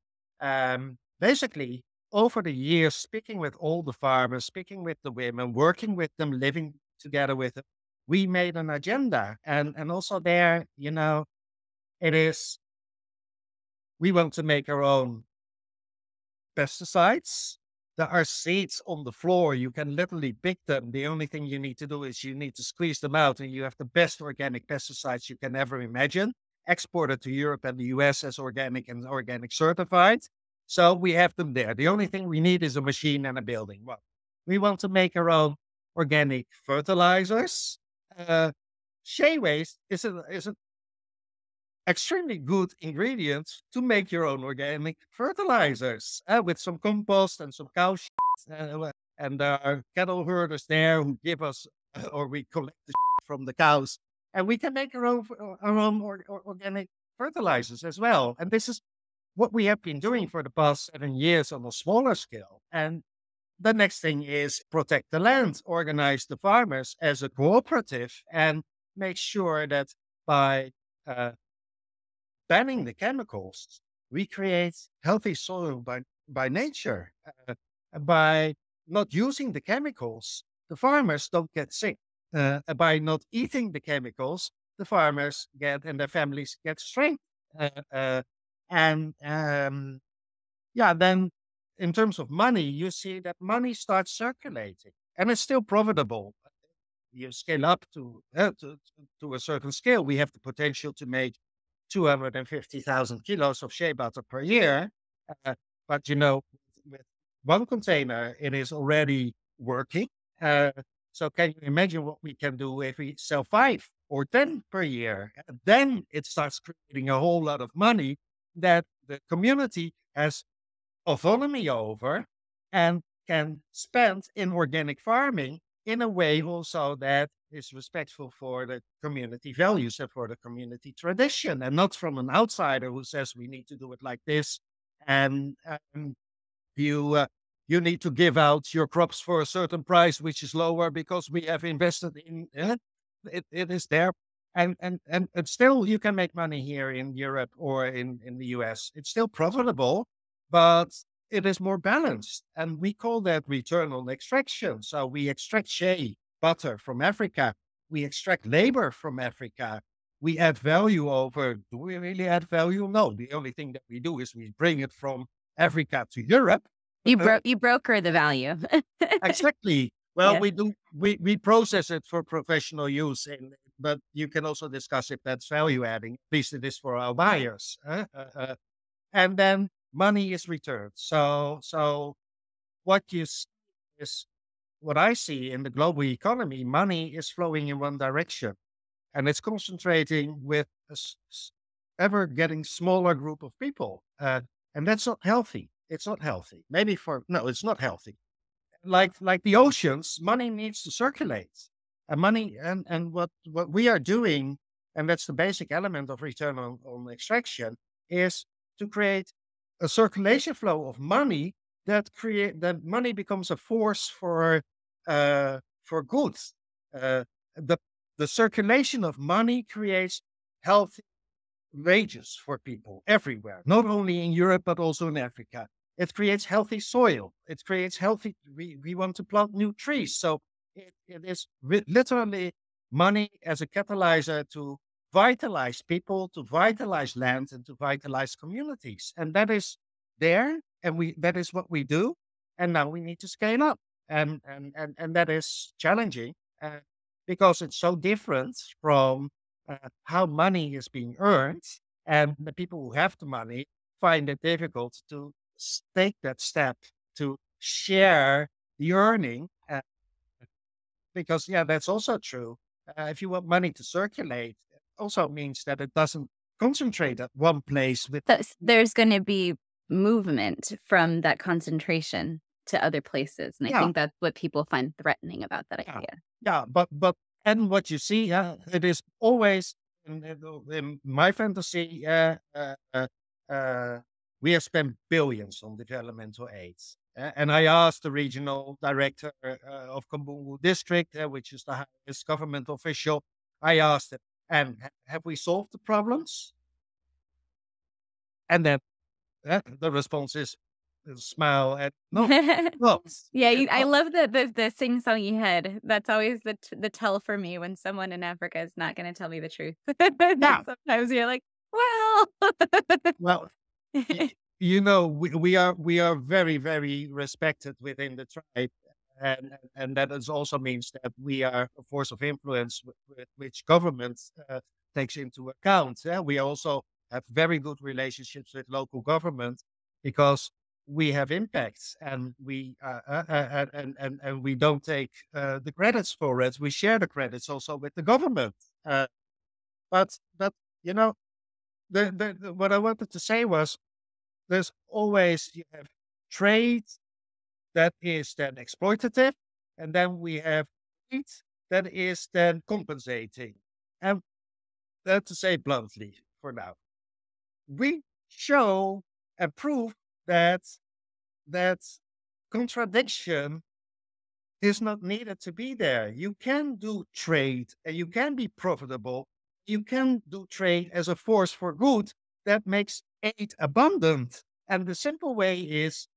basically, over the years, speaking with all the farmers, speaking with the women, working with them, living together with them, we made an agenda. And also there, it is, we want to make our own pesticides. There are seeds on the floor. You can literally pick them. The only thing you need to do is you need to squeeze them out, and you have the best organic pesticides you can ever imagine, exported to Europe and the US as organic and organic certified. So we have them there. The only thing we need is a machine and a building. Well, we want to make our own organic fertilizers. Uh, Shea waste is an extremely good ingredient to make your own organic fertilizers with some compost and some cow shit. And there are cattle herders there who give us, or we collect the shit from the cows, and we can make our own organic fertilizers as well. And this is what we have been doing for the past 7 years on a smaller scale. And the next thing is protect the land, organize the farmers as a cooperative, and make sure that by uh, banning the chemicals, we create healthy soil by nature. By not using the chemicals, the farmers don't get sick. By not eating the chemicals, the farmers get and their families get strength. Uh, uh, and yeah, then in terms of money, you see that money starts circulating and it's still profitable. You scale up to a certain scale. We have the potential to make 250,000 kilos of shea butter per year. Uh, but with one container, it is already working. Uh, so can you imagine what we can do if we sell 5 or 10 per year? And then it starts creating a whole lot of money that the community has autonomy over and can spend in organic farming in a way also that is respectful for the community values and for the community tradition, and not from an outsider who says we need to do it like this. And you you need to give out your crops for a certain price, which is lower because we have invested in it. It is there, and still you can make money here in Europe or in the US. It's still profitable, but it is more balanced, and we call that return on extraction. So we extract shea butter from Africa, we extract labor from Africa. We add value over. Do we really add value? No. The only thing that we do is we bring it from Africa to Europe. You broker the value. Exactly. Well, Yeah. we do. We process it for professional use, but you can also discuss if that's value adding. At least it is for our buyers. And then money is returned. So what you see is what I see in the global economy. Money is flowing in one direction, and it's concentrating with ever getting smaller group of people, and that's not healthy. It's not healthy. Maybe for no, it's not healthy. Like the oceans, money needs to circulate, and money and what we are doing, and that's the basic element of return on extraction, is to create a circulation flow of money that money becomes a force for goods. The circulation of money creates healthy wages for people everywhere, not only in Europe, but also in Africa. It creates healthy soil. It creates healthy, we want to plant new trees. So it is literally money as a catalyzer to vitalize people, to vitalize land, and to vitalize communities. And that is there. And that is what we do. And now we need to scale up. And that is challenging because it's so different from how money is being earned, and the people who have the money find it difficult to take that step to share the earning. Because, yeah, that's also true. If you want money to circulate, it also means that it doesn't concentrate at one place with. There's going to be movement from that concentration to other places. And I Yeah, think that's what people find threatening about that yeah, idea. yeah. But and what you see, it is always in my fantasy. Uh, we have spent billions on developmental aid. And I asked the regional director of Kambungu district, which is the highest government official. I asked him, and have we solved the problems? And then the response is a smile and no, no, Yeah, it- I no. love the sing song you had. That's always the tell for me when someone in Africa is not going to tell me the truth. Yeah, Sometimes you're like, well, well, we are very, very respected within the tribe, and that is also means that we are a force of influence which government takes into account. We also have very good relationships with local government because we have impacts, and we don't take the credits for it. We share the credits also with the government. Uh, but you know, what I wanted to say was there's always you have trade that is then exploitative, and then we have trade that is then compensating. And that to say bluntly for now, we show and prove that that contradiction is not needed to be there. You can do trade and you can be profitable. You can do trade as a force for good that makes aid abundant. And the simple way is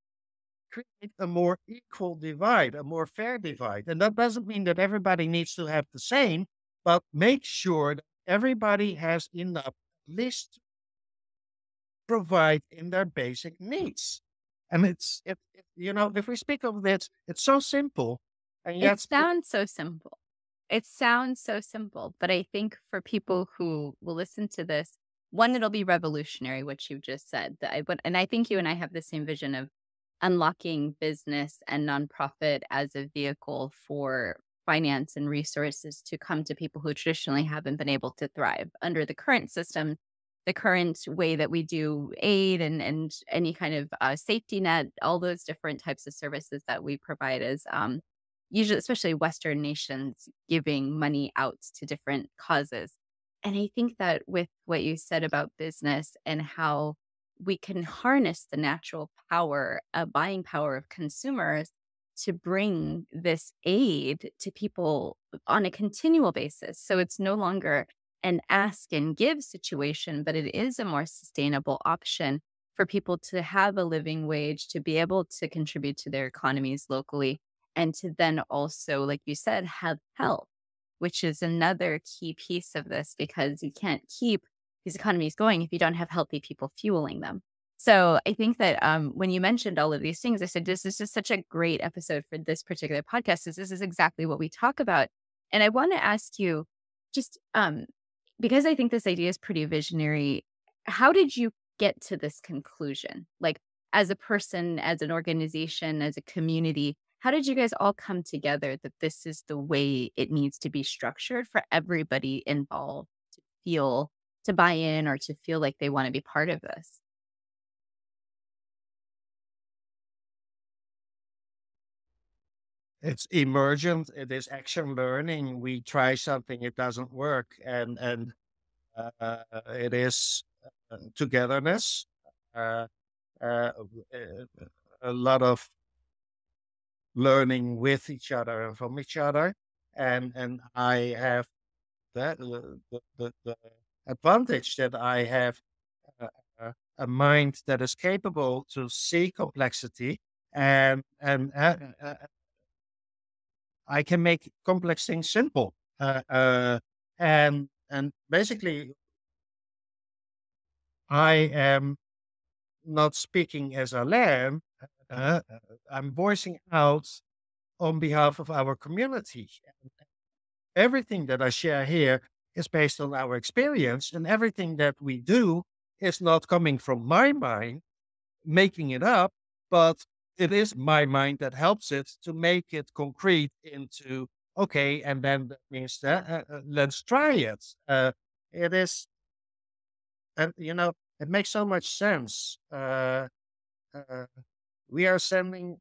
create a more equal divide, a more fair divide. And that doesn't mean that everybody needs to have the same, but make sure that everybody has enough at least to provide in their basic needs. And if we speak of this, it's so simple, and It yet sounds so simple. It sounds so simple, but I think for people who will listen to this, one, it'll be revolutionary, what you just said. That I would, and I think you and I have the same vision of unlocking business and nonprofit as a vehicle for finance and resources to come to people who traditionally haven't been able to thrive under the current system, the current way that we do aid and any kind of safety net, all those different types of services that we provide as usually, especially Western nations, giving money out to different causes. And I think that with what you said about business and how we can harness the natural power, buying power of consumers to bring this aid to people on a continual basis. So it's no longer an ask and give situation, but it is a more sustainable option for people to have a living wage, to be able to contribute to their economies locally, and to then also, like you said, have health, which is another key piece of this because you can't keep these economies going if you don't have healthy people fueling them. So I think that when you mentioned all of these things, I said, this is just such a great episode for this particular podcast. This is exactly what we talk about. And I want to ask you just because I think this idea is pretty visionary, how did you get to this conclusion? Like, as a person, as an organization, as a community, how did you guys all come together that this is the way it needs to be structured for everybody involved to feel to buy in or to feel like they want to be part of this? it's emergent. It is action learning. We try something, it doesn't work, it is togetherness. Uh, uh, a lot of learning with each other and from each other. And I have the advantage that I have a, a mind that is capable to see complexity, and I can make complex things simple. And basically, I am not speaking as a lamb. I'm voicing out on behalf of our community. Everything that I share here is based on our experience, and everything that we do is not coming from my mind, making it up, but it is my mind that helps it to make it concrete into okay, and then that means that let's try it. It is, and it makes so much sense. Uh, we are sending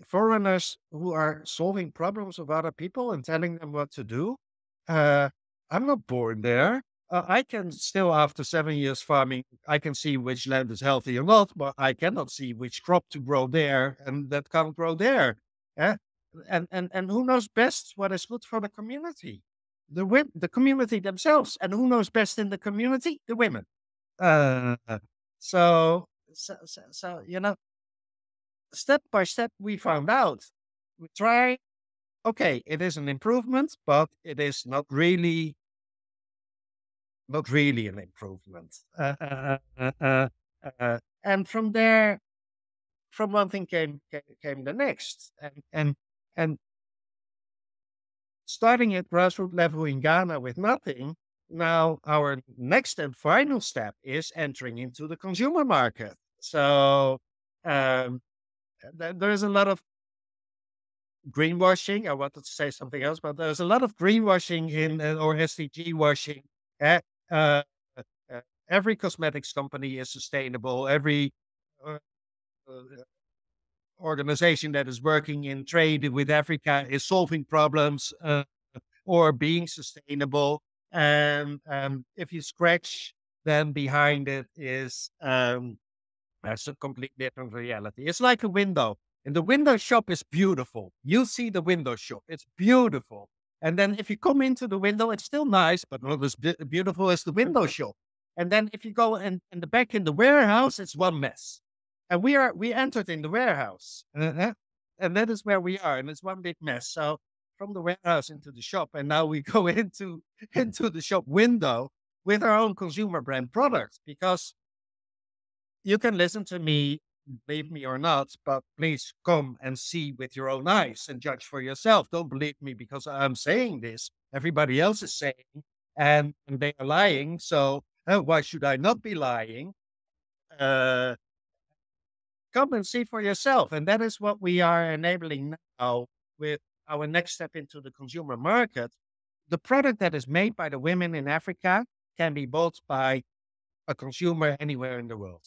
foreigners who are solving problems of other people and telling them what to do. Uh, I'm not born there. I can still, after 7 years farming, I can see which land is healthy or not, but I cannot see which crop to grow there and that can't grow there. Eh? And who knows best what is good for the community? The community themselves. And who knows best in the community? The women. Uh, so, step by step, we found out. We try. Okay, it is an improvement, but it is not really not really an improvement. And from there, from one thing came the next, and starting at grassroots level in Ghana with nothing. Now our next and final step is entering into the consumer market. So um, there is a lot of greenwashing. I wanted to say something else, but there's a lot of greenwashing in or SDG washing. Uh, uh, uh, every cosmetics company is sustainable. Every uh, uh, organization that is working in trade with Africa is solving problems or being sustainable. And if you scratch, then behind it is that's a completely different reality. It's like a window. And the window shop is beautiful. You see the window shop, it's beautiful. And then if you come into the window, it's still nice, but not as beautiful as the window shop. And then if you go in the back in the warehouse, it's one mess. And we entered in the warehouse. And that is where we are. And it's one big mess. So from the warehouse into the shop, and now we go into the shop window with our own consumer brand products because you can listen to me, believe me or not, but please come and see with your own eyes and judge for yourself. Don't believe me because I'm saying this. Everybody else is saying, and they are lying. So why should I not be lying? Uh, Come and see for yourself. And that is what we are enabling now with our next step into the consumer market. The product that is made by the women in Africa can be bought by a consumer anywhere in the world.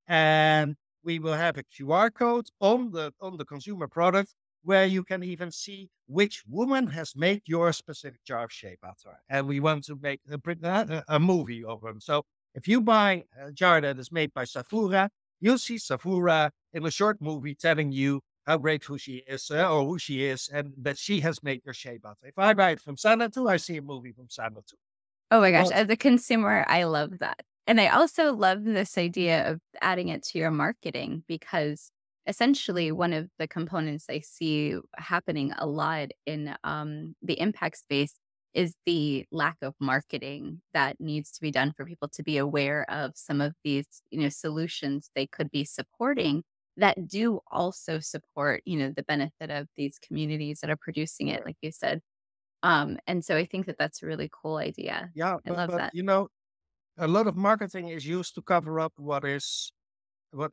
And we will have a QR code on the consumer product where you can even see which woman has made your specific jar of Shea butter. And we want to make a movie of them. So if you buy a jar that is made by Safura, you'll see Safura in a short movie telling you how great who she is or who she is and that she has made your Shea butter. If I buy it from Sanatu, I see a movie from Sanatu. Oh my gosh, Well, as a consumer, I love that. And I also love this idea of adding it to your marketing because essentially one of the components I see happening a lot in the impact space is the lack of marketing that needs to be done for people to be aware of some of these, solutions they could be supporting that do also support, the benefit of these communities that are producing it, like you said. And so I think that that's a really cool idea. yeah, I love but that. a lot of marketing is used to cover up what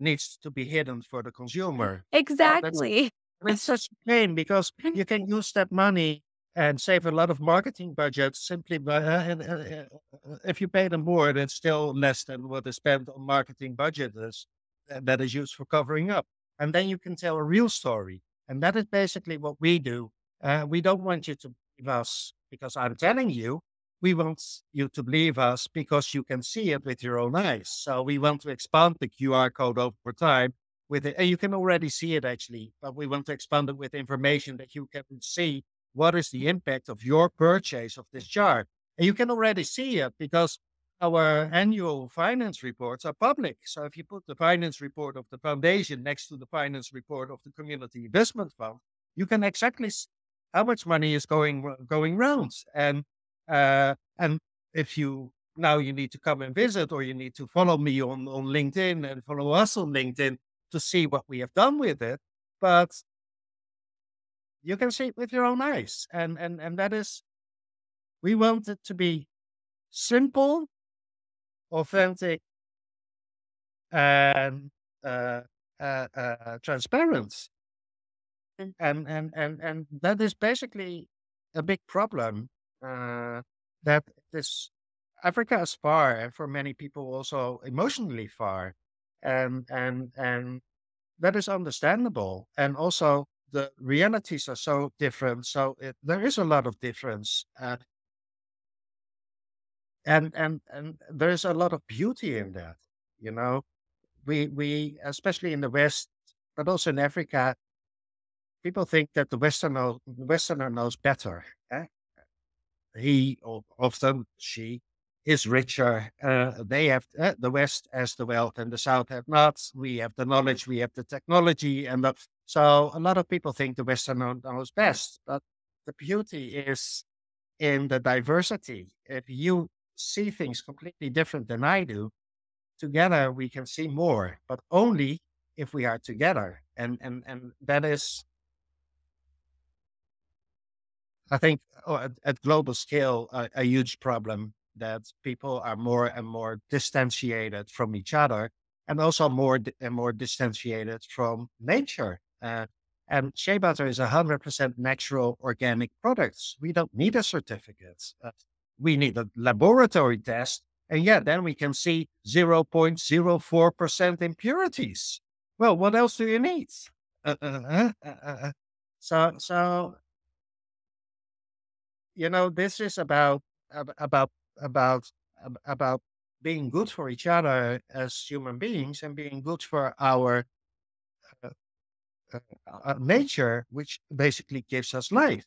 needs to be hidden for the consumer. That's Exactly. it's such a pain because you can use that money and save a lot of marketing budget simply by if you pay them more, that's still less than what is spent on marketing budget is that is used for covering up. And then you can tell a real story. And that is basically what we do. We don't want you to believe us because I'm telling you. We want you to believe us because you can see it with your own eyes. So we want to expand the QR code over time with it. And you can already see it actually, but we want to expand it with information that you can see what is the impact of your purchase of this jar. And you can already see it because our annual finance reports are public. So if you put the finance report of the foundation next to the finance report of the community investment fund, you can exactly see how much money is going round. And if you now you need to come and visit, or you need to follow me on LinkedIn and follow us on LinkedIn to see what we have done with it. But you can see it with your own eyes. And that is, we want it to be simple, authentic, and uh, transparent. Mm. And that is basically a big problem. That this Africa is far, and for many people also emotionally far, and that is understandable. And also the realities are so different. So there is a lot of difference, and there is a lot of beauty in that. You know, we especially in the West, but also in Africa, people think that the Westerner knows better. Eh? He or often she is richer. They have the West has the wealth and the South have not. We have the knowledge, we have the technology, so a lot of people think the Westerner knows best. But the beauty is in the diversity. If you see things completely different than I do, together we can see more, but only if we are together. And that is, I think, at global scale, a huge problem, that people are more and more distantiated from each other, and also and more distantiated from nature. And shea butter is 100% natural organic products. We don't need a certificate. We need a laboratory test. And yeah, then we can see 0.04% impurities. Well, what else do you need? So this is about about being good for each other as human beings, and being good for our uh, nature, which basically gives us life.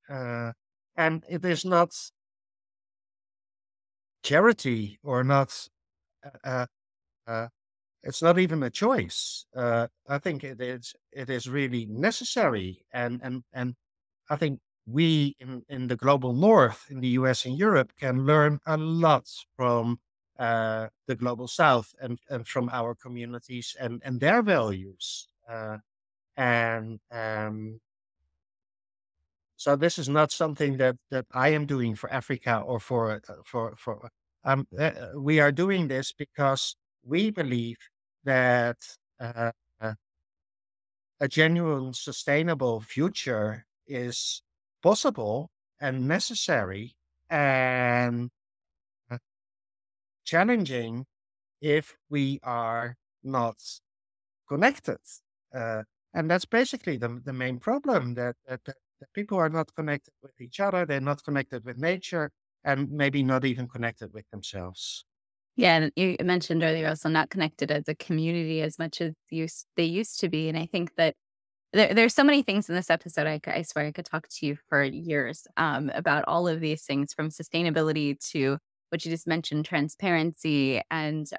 Uh, and it is not charity, or not. Uh, uh, it's not even a choice. I think it is really necessary, and I think we in the global north, in the US and Europe, can learn a lot from the global south, and from our communities, and their values. And So this is not something that I am doing for Africa, or for. We are doing this because we believe that uh, uh, a genuine, sustainable future is possible and necessary, and uh, challenging if we are not connected. Uh, and that's basically the main problem, that people are not connected with each other, they're not connected with nature, and maybe not even connected with themselves. Yeah, and you mentioned earlier also not connected as a community as much as they used to be, and I think that there's so many things in this episode. I swear I could talk to you for years about all of these things, from sustainability to what you just mentioned, transparency, and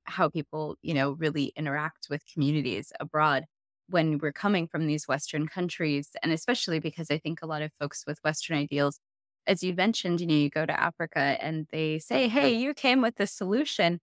how people, really interact with communities abroad when we're coming from these Western countries. And especially because I think a lot of folks with Western ideals, as you mentioned, you go to Africa and they say, hey, you came with the solution.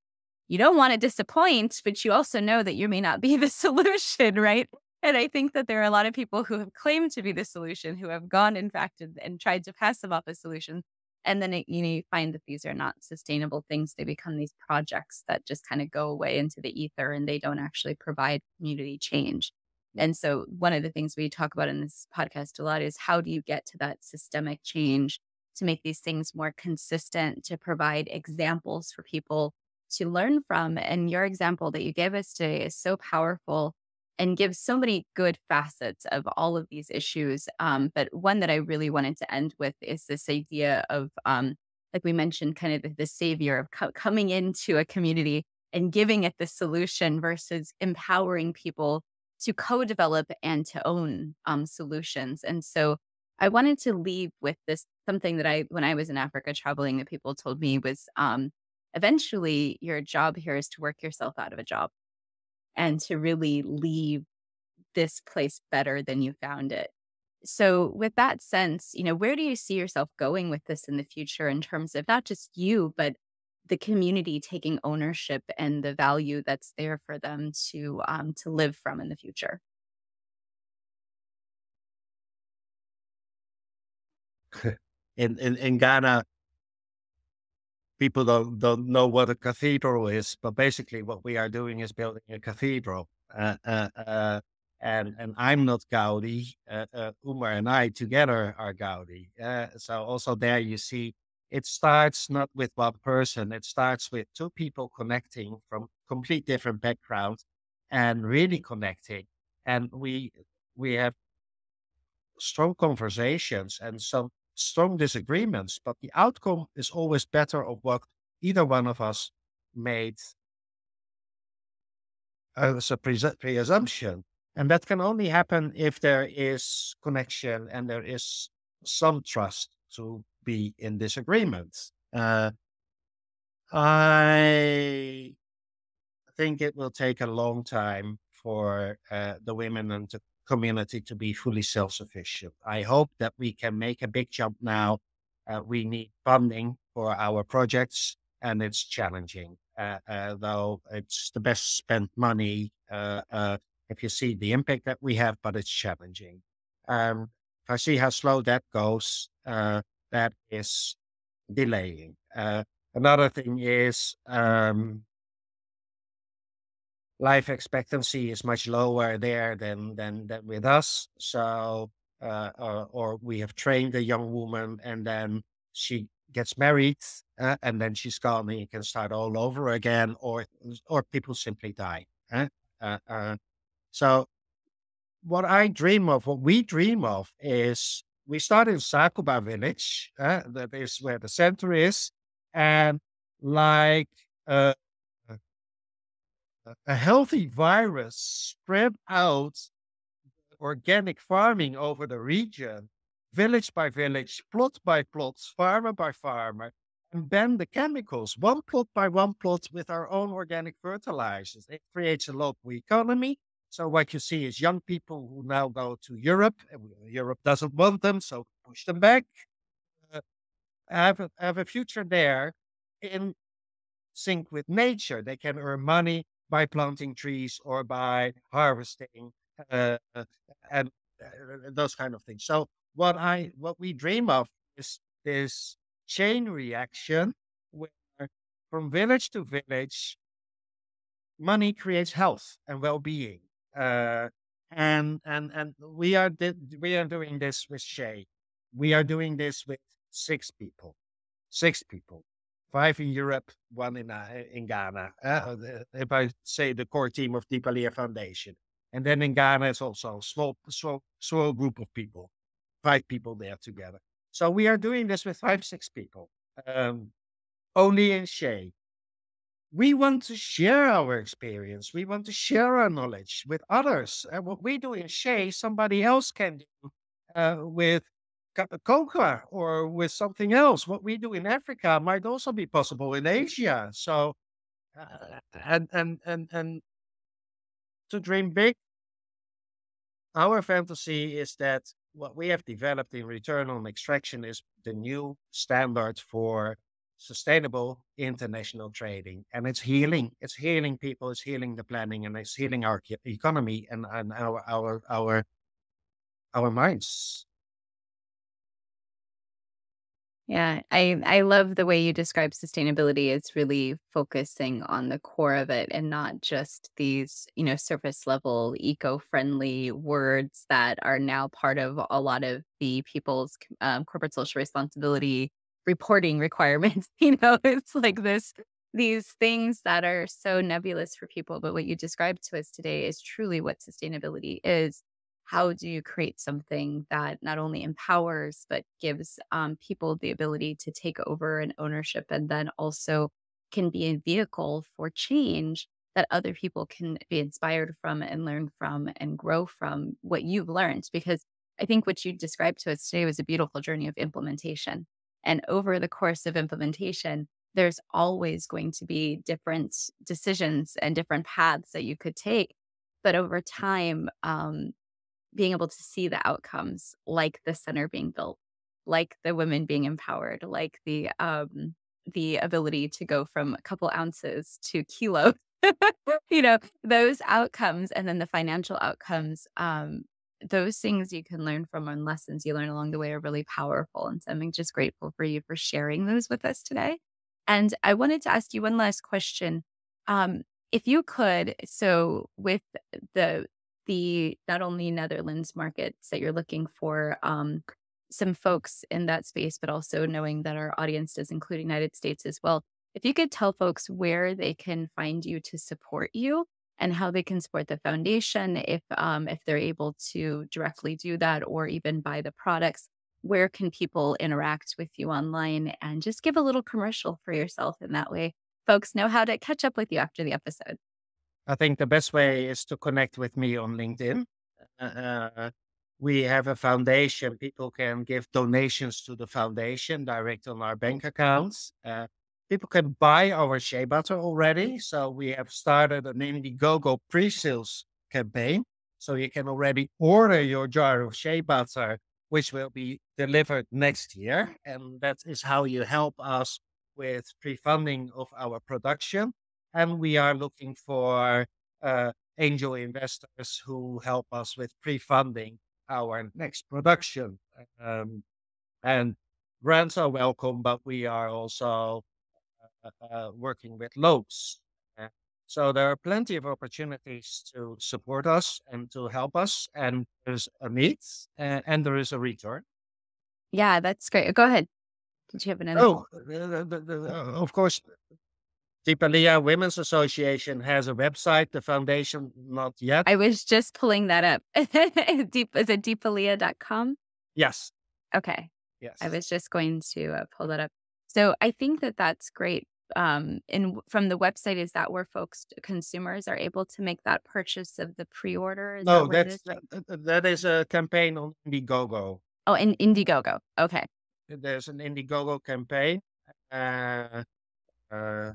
You don't want to disappoint, but you also know that you may not be the solution, right? And I think that there are a lot of people who have claimed to be the solution, who have gone, in fact, and tried to pass them off as solutions. And then, you find that these are not sustainable things. They become these projects that just kind of go away into the ether, and they don't actually provide community change. And so, one of the things we talk about in this podcast a lot is, how do you get to that systemic change to make these things more consistent, to provide examples for people to learn from? And your example that you gave us today is so powerful and gives so many good facets of all of these issues. But one that I really wanted to end with is this idea of, like we mentioned, kind of the savior of coming into a community and giving it the solution versus empowering people to co-develop and to own solutions. And so I wanted to leave with this, something that when I was in Africa traveling, that people told me was, eventually your job here is to work yourself out of a job, and to really leave this place better than you found it. So, with that sense, where do you see yourself going with this in the future, in terms of not just you, but the community taking ownership and the value that's there for them to live from in the future? In Ghana, people don't know what a cathedral is, but basically what we are doing is building a cathedral. And I'm not Gaudi. Umar and I together are Gaudi. So also there you see, it starts not with one person. It starts with two people connecting from complete different backgrounds, and really connecting. And we have strong conversations and some strong disagreements, but the outcome is always better of what either one of us made as a presumption. And that can only happen if there is connection and there is some trust to be in disagreement. I think it will take a long time for the women and the community to be fully self sufficient. I hope that we can make a big jump now, We need funding for our projects, and it's challenging. Though it's the best spent money if you see the impact that we have, but it's challenging. If I see how slow that goes, that is delaying. Another thing is life expectancy is much lower there than with us. So, or we have trained a young woman and then she gets married and then she's gone and you can start all over again, or people simply die. Uh, uh, uh, so, what we dream of is we start in Sakuba village. That is where the center is, and like. Uh, a healthy virus spread out organic farming over the region, village by village, plot by plot, farmer by farmer, and ban the chemicals one plot by one plot with our own organic fertilizers. It creates a local economy. So what you see is young people who now go to Europe. Europe doesn't want them, so push them back. Uh, have a future there in sync with nature. They can earn money by planting trees or by harvesting uh, uh, and those kind of things. So what we dream of is this chain reaction where from village to village, money creates health and well-being. Uh, and we are doing this with Shea. We are doing this with six people. Six people, five in Europe, one in Ghana. If I say the core team of Deepalia Foundation, and then in Ghana it's also a small group of people, five people there together. So we are doing this with five, six people, um, only in Shea. We want to share our experience. We want to share our knowledge with others. And what we do in Shea, somebody else can do with cocoa or with something else. What we do in Africa might also be possible in Asia. So, and to dream big, our fantasy is that what we have developed in return on extraction is the new standard for sustainable international trading. And it's healing. It's healing people, it's healing the planning, and it's healing our economy and our minds. Yeah, I love the way you describe sustainability. It's really focusing on the core of it and not just these, surface level eco-friendly words that are now part of a lot of the people's corporate social responsibility reporting requirements. It's like these things that are so nebulous for people. But what you described to us today is truly what sustainability is. How do you create something that not only empowers but gives people the ability to take over an ownership, and then also can be a vehicle for change that other people can be inspired from and learn from and grow from what you've learned? Because I think what you described to us today was a beautiful journey of implementation, and over the course of implementation there's always going to be different decisions and different paths that you could take, but over time, being able to see the outcomes, like the center being built, like the women being empowered, like the ability to go from a couple ounces to kilos, those outcomes, and then the financial outcomes, those things you can learn from, and lessons you learn along the way are really powerful. And so I'm just grateful for you for sharing those with us today. And I wanted to ask you one last question. Um, if you could, so with the not only Netherlands markets that you're looking for, some folks in that space, but also knowing that our audience does include United States as well. If you could tell folks where they can find you to support you and how they can support the foundation, if they're able to directly do that or even buy the products, where can people interact with you online? And just give a little commercial for yourself in that way. Folks know how to catch up with you after the episode. I think the best way is to connect with me on LinkedIn. Uh, we have a foundation. People can give donations to the foundation direct on our bank accounts. People can buy our shea butter already. So we have started an Indiegogo pre-sales campaign. So you can already order your jar of shea butter which will be delivered next year. And that is how you help us with pre-funding of our production. And we are looking for angel investors who help us with pre-funding our next production. And grants are welcome, but we are also working with loans. Uh, so there are plenty of opportunities to support us and to help us, and there's a need and there is a return. Yeah, that's great. Go ahead. Did you have another? Oh, of course, Deepalia Women's Association has a website. The foundation not yet. I was just pulling that up. Is it deepalia.com? Yes, Okay. I yes. was just going to pull that up. So I think that that's great. From the website, is that where consumers are able to make that purchase of the pre-order? Is that No, what it is? that is a campaign on Indiegogo. Oh, in Indiegogo. Okay. There's an Indiegogo campaign. Uh, uh,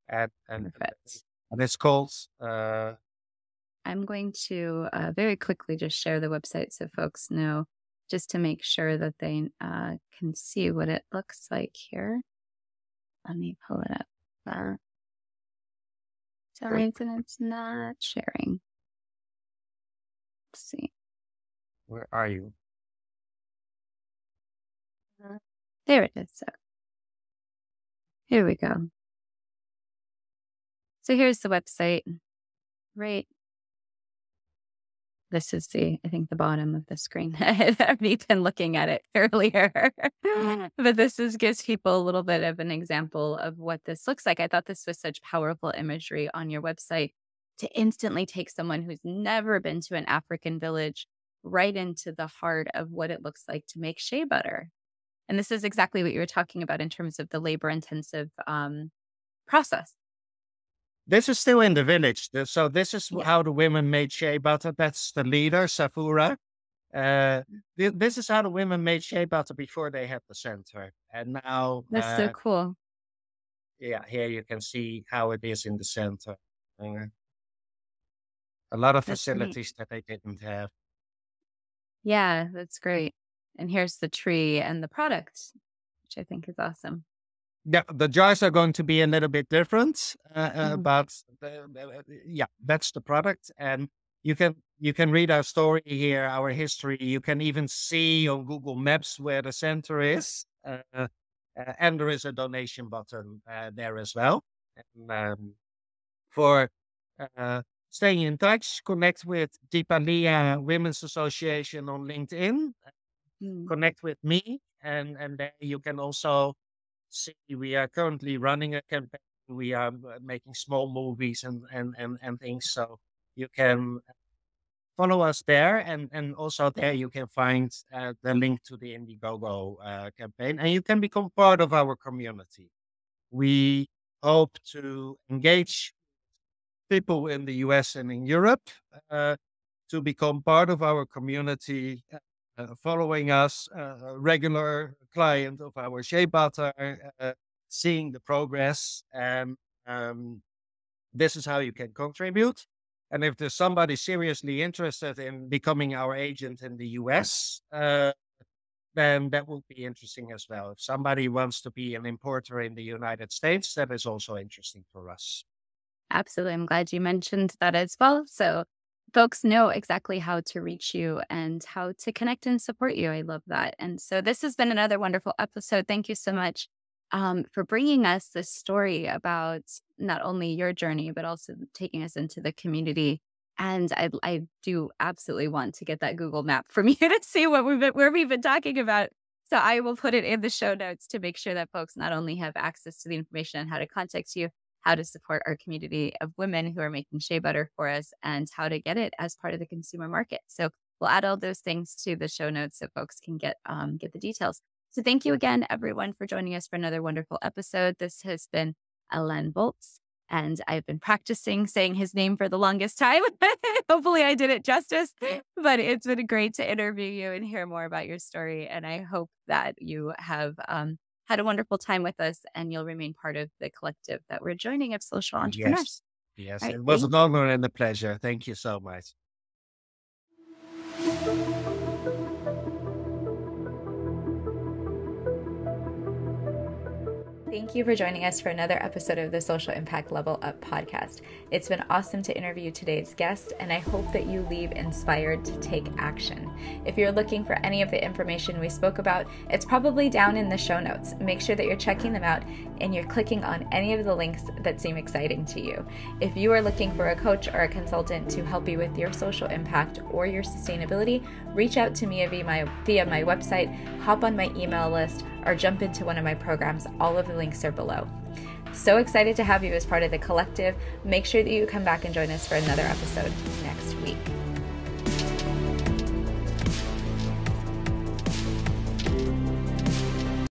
and and Perfect. and it's called I'm going to very quickly just share the website so folks know, just to make sure that they can see what it looks like here. Let me pull it up. For some reason, it's not sharing. Let's see. where are you? There it is. So here we go. So here's the website. Right. This is I think the bottom of the screen. I've been looking at it earlier. But gives people a little bit of an example of what this looks like. I thought this was such powerful imagery on your website to instantly take someone who's never been to an African village right into the heart of what it looks like to make shea butter. And this is exactly what you were talking about in terms of the labor intensive process. This is still in the village. So this is Yeah. how the women made shea butter. That's the leader, Safura. This is how the women made shea butter before they had the center. And now, That's so cool. yeah, here you can see how it is in the center. Uh, a lot of That's neat. facilities that they didn't have. Yeah, that's great. And here's the tree and the product, which I think is awesome. Yeah, the jars are going to be a little bit different, Mhm. but yeah, that's the product, and you can read our story here, our history. You can even see on Google Maps where the center is, and there is a donation button there as well. And, for uh, staying in touch, connect with Deepalia Women's Association on LinkedIn. Mm. Connect with me, and there you can also see we are currently running a campaign. We are making small movies and things. So you can follow us there, and also there you can find the link to the Indiegogo campaign, and you can become part of our community. We hope to engage people in the US and in Europe uh, to become part of our community, following us, a regular client of our Shea Butter, seeing the progress. And this is how you can contribute. And if there's somebody seriously interested in becoming our agent in the US, then that will be interesting as well. If somebody wants to be an importer in the United States, that is also interesting for us. Absolutely. I'm glad you mentioned that as well. So folks know exactly how to reach you and how to connect and support you. I love that. And so this has been another wonderful episode. Thank you so much for bringing us this story about not only your journey, but also taking us into the community. And I do absolutely want to get that Google map from you to see where we've been talking about. So I will put it in the show notes to make sure that folks not only have access to the information on how to contact you, how to support our community of women who are making shea butter for us, and how to get it as part of the consumer market. So we'll add all those things to the show notes so folks can get the details. So thank you again, everyone, for joining us for another wonderful episode. This has been Alain Volz, and I've been practicing saying his name for the longest time. Hopefully I did it justice, but it's been great to interview you and hear more about your story. And I hope that you have had a wonderful time with us, and you'll remain part of the collective that we're joining of social Yes. entrepreneurs. Yes. All right. It was Thank an honor and a pleasure. Thank you so much. you. Thank you for joining us for another episode of the Social Impact Level Up podcast. It's been awesome to interview today's guest, and I hope that you leave inspired to take action. If you're looking for any of the information we spoke about, it's probably down in the show notes. Make sure that you're checking them out and you're clicking on any of the links that seem exciting to you. If you are looking for a coach or a consultant to help you with your social impact or your sustainability, reach out to me via my website, hop on my email list, or jump into one of my programs. All of the links are below. So excited to have you as part of the collective. Make sure that you come back and join us for another episode next week.